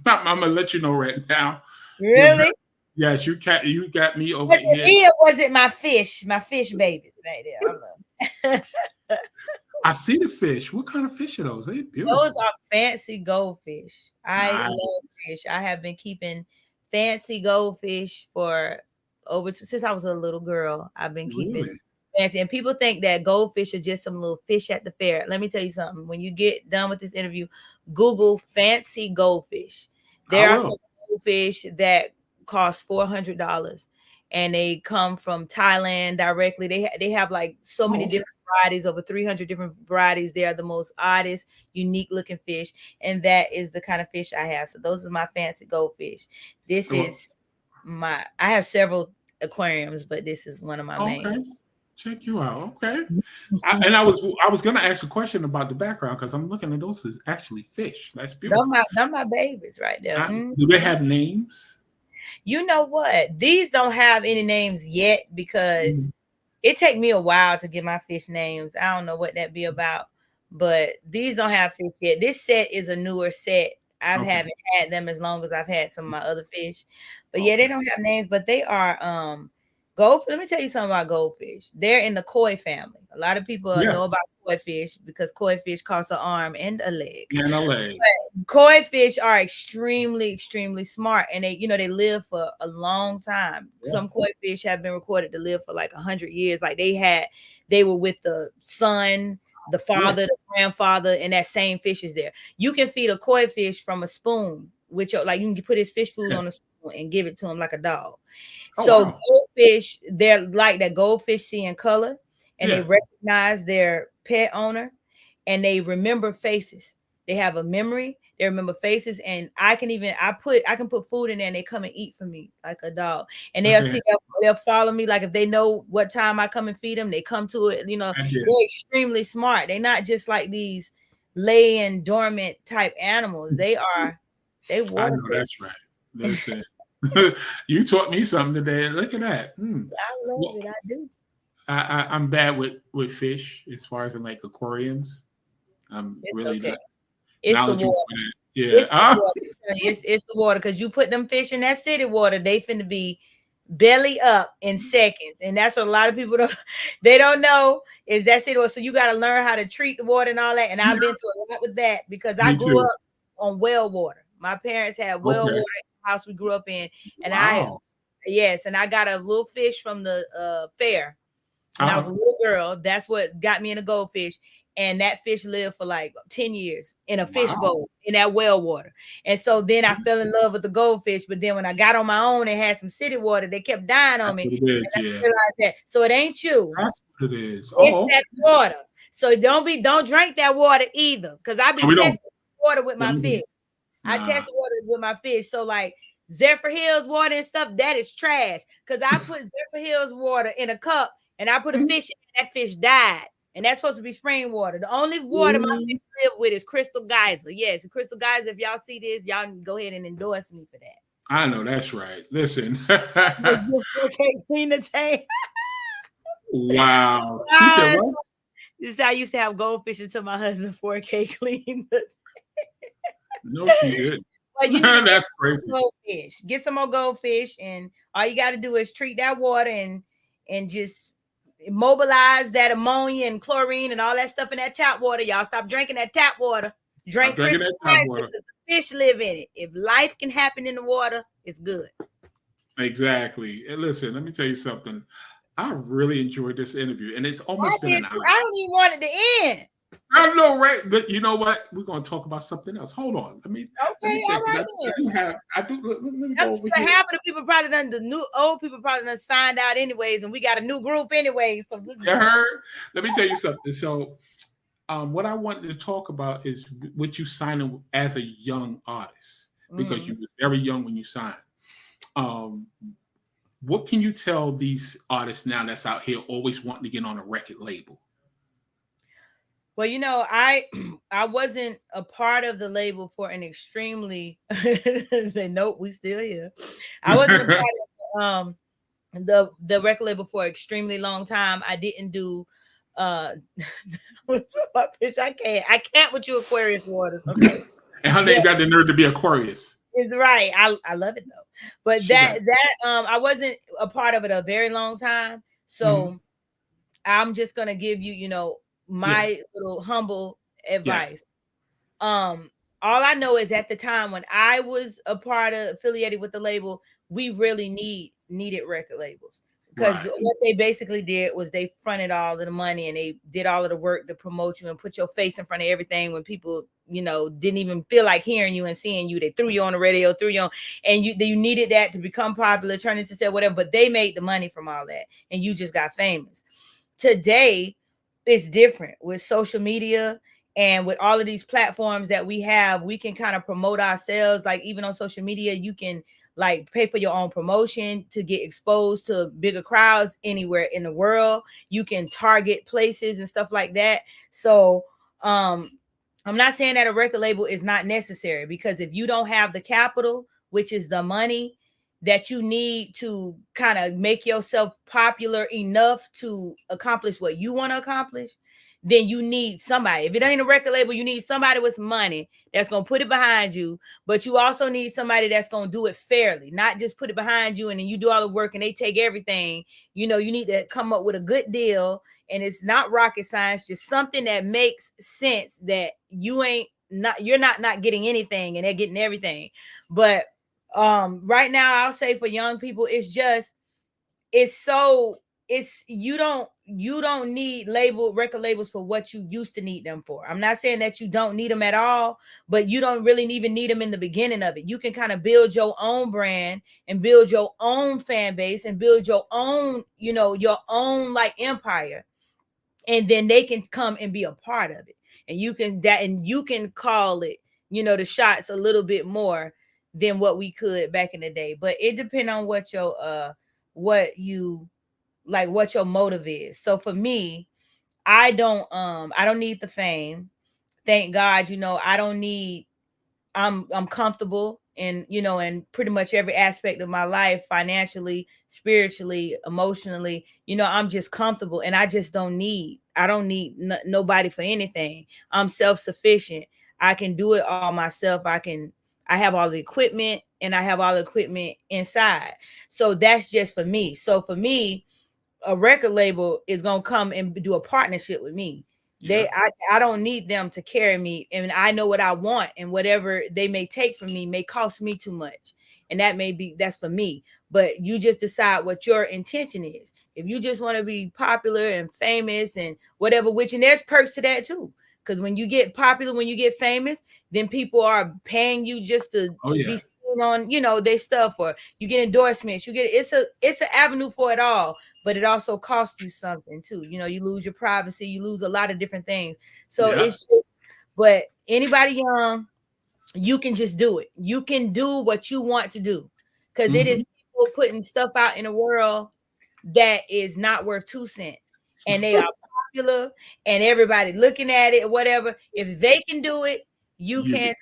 I'm gonna let you know right now. Really? Yes, you got me over was here. It me or was it my fish babies right there? I see the fish. What kind of fish are those? They're beautiful. Those are fancy goldfish. I love fish. I have been keeping fancy goldfish for since I was a little girl. I've been keeping fancy. And people think that goldfish are just some little fish at the fair. Let me tell you something. When you get done with this interview, Google fancy goldfish. There are some goldfish that cost $400 and they come from Thailand directly. They have like so many different varieties, over 300 different varieties. They are the most oddest, unique looking fish, and that is the kind of fish I have. So those are my fancy goldfish. This is I have several aquariums, but this is one of my main. Check you out. Okay. I was gonna ask a question about the background because I'm looking at those as actually fish. That's beautiful. They're my babies right there. Do they have names? You know what? These don't have any names yet because it take me a while to get my fish names. I don't know what that be about, but these don't have fish yet. This set is a newer set. I haven't had them as long as I've had some of my other fish, but yeah, they don't have names, but they are gold. Let me tell you something about goldfish. They're in the koi family. A lot of people know about koi fish because koi fish costs an arm and a leg. But koi fish are extremely, extremely smart, and they live for a long time. Some koi fish have been recorded to live for like 100 years. Like they were with the son, the father, the grandfather, and that same fish is there. You can feed a koi fish from a spoon, which you can put his fish food on a spoon and give it to him like a dog. Goldfish, they're like that. Goldfish see in color, and they recognize their pet owner, and they remember faces. They have a memory. They remember faces, and I can put food in there, and they come and eat for me like a dog. And they'll follow me. Like if they know what time I come and feed them, they come to it. They're extremely smart. They're not just like these laying dormant type animals. They water. I know that's right. Listen. You taught me something today. Look at that. I love it. I do. I'm bad with fish as far as in like aquariums. It's really good. It's the water. It's the water because you put them fish in that city water, they finna be belly up in seconds, and that's what a lot of people don't know is that city water. So you got to learn how to treat the water and all that. And I've been through a lot with that because I grew up on well water. My parents had well water. House we grew up in, and I got a little fish from the fair when I was a little girl. That's what got me into goldfish, and that fish lived for like 10 years in a fish bowl in that well water. And so then I fell in love with the goldfish, but then when I got on my own and had some city water, they kept dying on me. I realized that. So it ain't you. That's what it is. It's that water. So don't drink that water either, because I be testing water with my fish. I test the water with my fish. So like Zephyr Hills water and stuff, that is trash. Because I put Zephyr Hills water in a cup and I put a fish in, and that fish died. And that's supposed to be spring water. The only water my fish live with is Crystal Geyser. Yes, Crystal Geyser. If y'all see this, y'all can go ahead and endorse me for that. I know that's right. Listen. Clean the tank. Wow. She said what? This is how I used to have goldfish until my husband 4K cleaned the tank. No, she did. Well, that's crazy. Goldfish. Get some more goldfish, and all you got to do is treat that water and just immobilize that ammonia and chlorine and all that stuff in that tap water. Y'all stop drinking that tap water. Drink Crystal Geyser because the fish live in it. If life can happen in the water, it's good. Exactly. And listen, let me tell you something. I really enjoyed this interview, and it's almost been an hour. I don't even want it to end. I know, right? But you know what? We're going to talk about something else. Hold on. Let me all right. Let me go over here. Half of the people probably old people probably done signed out anyways, and we got a new group anyway. So you heard? Let me tell you something. So, what I wanted to talk about is what you signed as a young artist, because you were very young when you signed. what can you tell these artists now that's out here always wanting to get on a record label? Well, I wasn't a part of the label for an extremely say nope, we still here. I wasn't a part of the record label for an extremely long time. I didn't do what's my pitch? I can't with you Aquarius waters. Okay. And her name got the nerve to be Aquarius. It's right. I love it though. But I wasn't a part of it a very long time. So I'm just gonna give you, my little humble advice. All I know is at the time when I was affiliated with the label, we really needed record labels, because what they basically did was they fronted all of the money and they did all of the work to promote you and put your face in front of everything when people, didn't even feel like hearing you and seeing you. They threw you on the radio, and you needed that to become popular, turn into say whatever, but they made the money from all that and you just got famous. Today, it's different with social media and with all of these platforms that we have. We can kind of promote ourselves. Like even on social media, you can like pay for your own promotion to get exposed to bigger crowds anywhere in the world. You can target places and stuff like that. So I'm not saying that a record label is not necessary, because if you don't have the capital, which is the money that you need to kind of make yourself popular enough to accomplish what you want to accomplish, then you need somebody. If it ain't a record label, you need somebody with money that's going to put it behind you. But you also need somebody that's going to do it fairly, not just put it behind you and then you do all the work and they take everything. You need to come up with a good deal, and it's not rocket science, just something that makes sense, that you're not getting anything and they're getting everything. But right now I'll say for young people, you don't need record labels for what you used to need them for. I'm not saying that you don't need them at all, but you don't really even need them in the beginning of it. You can kind of build your own brand and build your own fan base and build your own, your own like empire. And then they can come and be a part of it. And you can call it, the shots a little bit more than what we could back in the day. But it depends on what your motive is. So for me, I don't need the fame. Thank God, I don't need, I'm comfortable in pretty much every aspect of my life, financially, spiritually, emotionally, I'm just comfortable, and I don't need nobody for anything. I'm self-sufficient. I can do it all myself. I have all the equipment, and I have all the equipment inside. So that's just for me. So for me, a record label is going to come and do a partnership with me. I don't need them to carry me, and I know what I want, and whatever they may take from me may cost me too much. And that's for me. But you just decide what your intention is. If you just want to be popular and famous and whatever, and there's perks to that too. Because when you get popular, when you get famous, then people are paying you just to be seen on, their stuff, or you get endorsements. It's an avenue for it all, but it also costs you something too. You lose your privacy, you lose a lot of different things. So it's just, but anybody young, you can just do it. You can do what you want to do, because it is people putting stuff out in the world that is not worth 2 cents, and they are popular and everybody looking at it or whatever. If they can do it, you can. When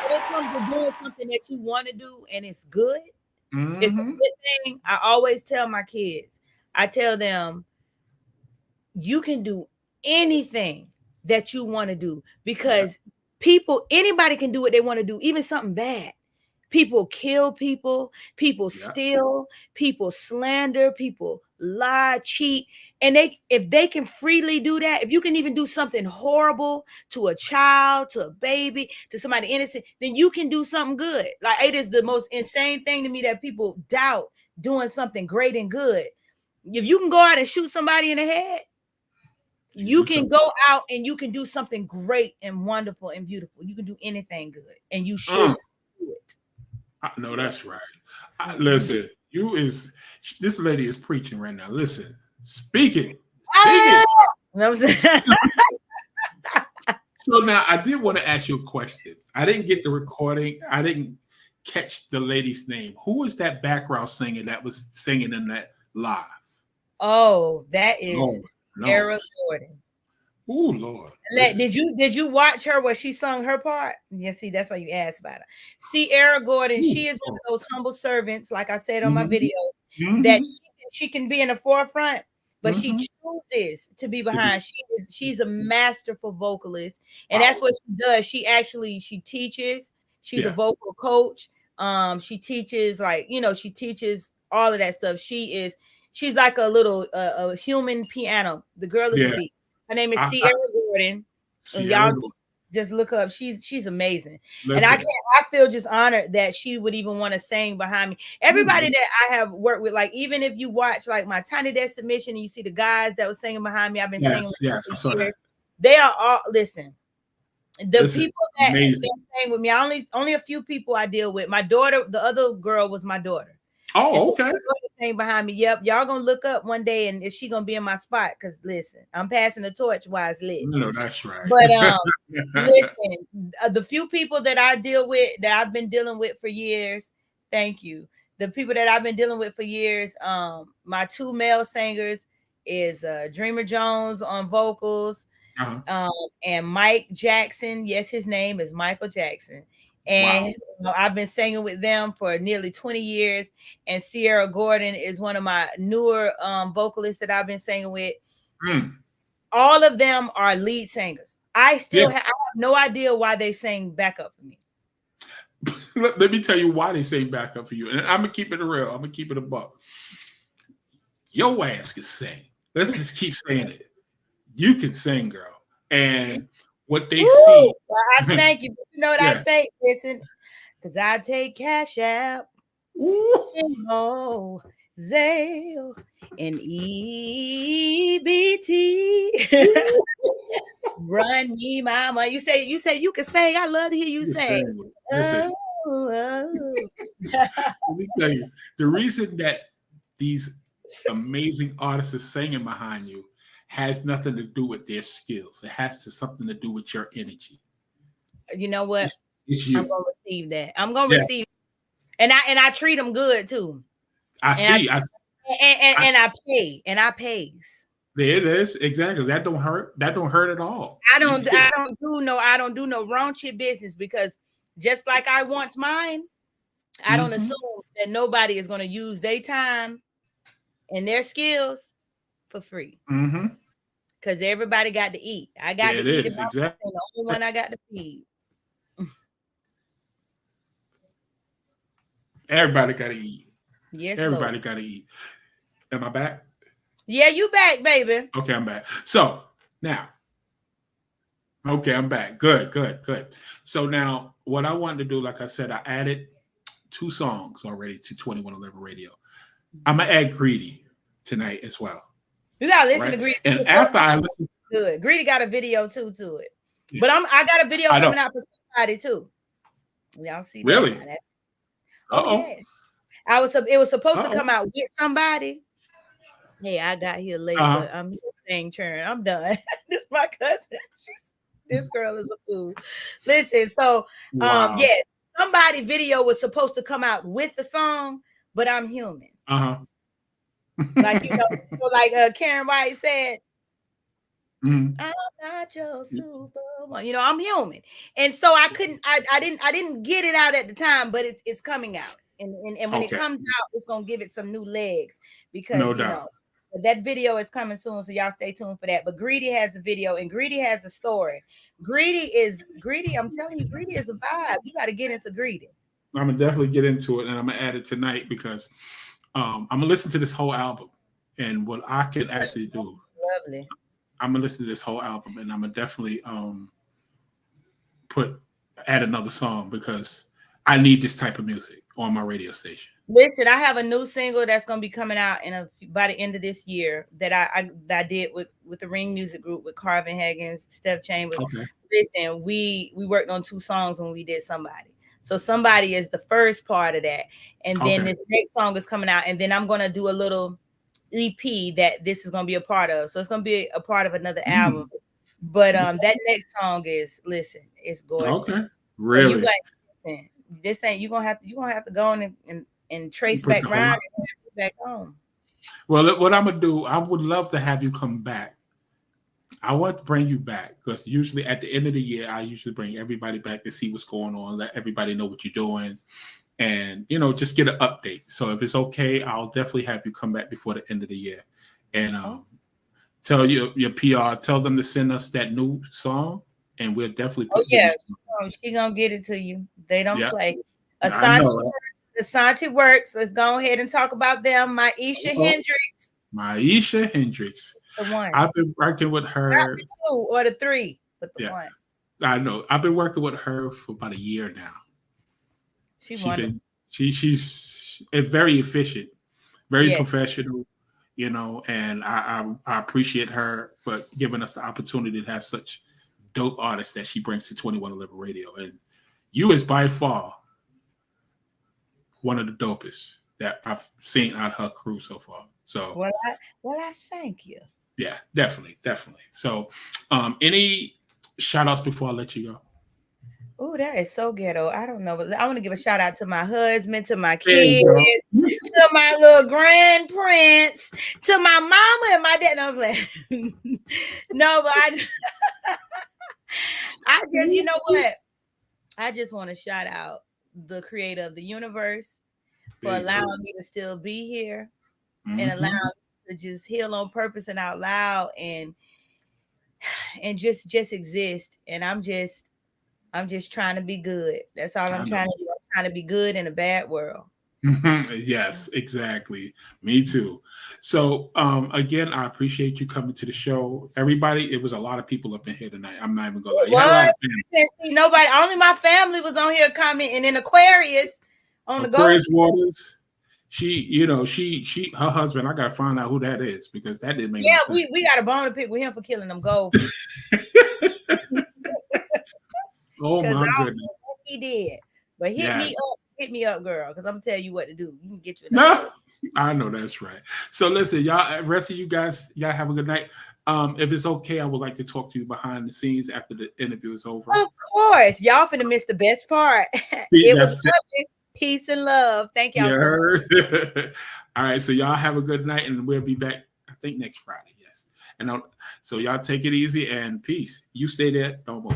it comes to doing something that you want to do and it's good, it's a good thing. I always tell my kids, I tell them, you can do anything that you want to do, because anybody can do what they want to do, even something bad. People kill people steal, people slander, people lie, cheat. And if they can freely do that, if you can even do something horrible to a child, to a baby, to somebody innocent, then you can do something good. Like, it is the most insane thing to me that people doubt doing something great and good. If you can go out and shoot somebody in the head, you can go out and you can do something great and wonderful and beautiful. You can do anything good, and you should do it. No, that's right. Listen, this lady is preaching right now. Listen, speaking. You know what I'm saying? So now I did want to ask you a question. I didn't get the recording. I didn't catch the lady's name. Who was that background singer that was singing in that live? Oh, that is no. Sierra Gordon. Oh Lord! Did you watch her where she sung her part? Yeah, see, that's why you asked about her. Sierra Gordon, she is one of those humble servants, like I said on my video, that she can be in the forefront, but she chooses to be behind. She's a masterful vocalist, and that's what she does. She teaches. She's a vocal coach. She teaches, like, she teaches all of that stuff. She's like a little a human piano. The girl is a beast. Her name is Sierra Gordon. And y'all just look up. She's amazing. Listen. And I feel just honored that she would even want to sing behind me. Everybody that I have worked with, like, even if you watch like my Tiny Desk submission and you see the guys that were singing behind me, I've been singing. Yes, I saw that. They are all people that sang with me. Only a few people I deal with. My daughter, the other girl was my daughter. Oh, okay. Thing behind me. Yep, y'all gonna look up one day, and is she gonna be in my spot? Because listen, I'm passing the torch while it's lit. No, that's right. But listen, the few people that I deal with, that I've been dealing with for years. Thank you. The people that I've been dealing with for years. My two male singers is Dreamer Jones on vocals, and Mike Jackson. Yes, his name is Michael Jackson. And I've been singing with them for nearly 20 years. And Sierra Gordon is one of my newer vocalists that I've been singing with. All of them are lead singers. I have no idea why they sing backup for me. Let me tell you why they sing backup for you. And I'm going to keep it real. I'm going to keep it a buck. Your ass can sing. Let's just keep saying it. You can sing, girl. And what they see. Well, I thank you. But you know what I say? Listen, because I take Cash App, Zelle, and EBT. Run me, mama. You say you can sing. I love to hear you sing. Let me tell you, the reason that these amazing artists are singing behind you has nothing to do with their skills. It has something to do with your energy. You know what? It's you. I'm gonna receive that. I'm gonna receive it. And I treat them good too. I pay. There it is. Exactly. That don't hurt. That don't hurt at all. I don't do no wrong shit business, because just like I want mine, I don't assume that nobody is gonna use their time and their skills for free. Because everybody got to eat. I got to eat. Exactly. The only one I got to feed. Everybody got to eat. Yes, everybody got to eat. Am I back? Yeah, you back, baby. Okay, I'm back. So now, okay, I'm back. Good. So now, what I wanted to do, like I said, I added 2 songs already to 2111 Radio. I'm gonna add Greedy tonight as well. You gotta listen to Greedy. And after I listen, good. Greedy got a video too to it. Yeah. But I got a video coming out for somebody too. Y'all see that? Really? Oh yes. It was supposed to come out with somebody. Hey, I got here late, but I'm here saying turn. I'm done. This is my cousin. This girl is a fool. Listen, so yes, somebody video was supposed to come out with the song, but I'm human. Like, like Karen White said, I'm not your superwoman. I'm human, and so I couldn't. I didn't get it out at the time, but it's coming out, and when it comes out, it's gonna give it some new legs, because that video is coming soon. So y'all stay tuned for that. But Greedy has a video, and Greedy has a story. Greedy. I'm telling you, Greedy is a vibe. You got to get into Greedy. I'm gonna definitely get into it, and I'm gonna add it tonight, because I'm gonna listen to this whole album, and what I can actually do. Lovely. I'm gonna listen to this whole album, and I'm gonna definitely add another song, because I need this type of music on my radio station. Listen, I have a new single that's gonna be coming out by the end of this year that I did with the Ring Music Group with Carvin Higgins, Steph Chambers. Okay. Listen, we worked on 2 songs when we did Somebody. So Somebody is the first part of that. And then this next song is coming out. And then I'm going to do a little EP that this is going to be a part of. So it's going to be a part of another album. But that next song is it's gorgeous. Okay, really. You got listen, this ain't you gonna have to go on and trace Put back the whole round lot. and back home. Well, what I'm gonna do, I would love to have you come back. I want to bring you back because usually at the end of the year, I usually bring everybody back to see what's going on, let everybody know what you're doing, and just get an update. So if it's okay, I'll definitely have you come back before the end of the year, and tell your PR, tell them to send us that new song, and we'll definitely put. She gonna get it to you. They don't play. Asante Works. Let's go ahead and talk about them. Maisha Hendricks. Maisha Hendricks. The one. I've been working with her. Not the 2 or the 3, but the one. I know. I've been working with her for about a year now. She's very efficient, very professional, and I appreciate her for giving us the opportunity to have such dope artists that she brings to 2111 Radio. And you is by far one of the dopest that I've seen out of her crew so far. So I thank you. Yeah, definitely. So any shout outs before I let you go? Oh, that is so ghetto. I don't know, but I want to give a shout out to my husband, to my kids, to my little grandparents, to my mama and my dad. No, I'm playing. No, but I just, you know what? I just want to shout out the creator of the universe for allowing me to still be here and allowing me to just heal on purpose and out loud and just exist. And I'm just trying to be good. That's all I'm trying to do. I'm trying to be good in a bad world. Yes, exactly. Me too. So again, I appreciate you coming to the show. Everybody, it was a lot of people up in here tonight. I'm not even gonna lie. You had a lot of can't see nobody. Only my family was on here commenting in Aquarius on Aquarius Waters. She, her husband, I gotta find out who that is because that didn't make sense. we got a bone to pick with him for killing them goldfish. Oh my goodness. He did. But hit me up, girl, because I'm gonna tell you what to do. You can get you no. I know that's right. So listen, y'all, rest of you guys, y'all have a good night. If it's okay, I would like to talk to you behind the scenes after the interview is over. Of course. Y'all finna miss the best part. It was lovely. Peace and love. Thank y'all so much. All right, so y'all have a good night, and we'll be back, I think, next Friday. Yes. And so y'all take it easy and peace. You stay there. Don't move.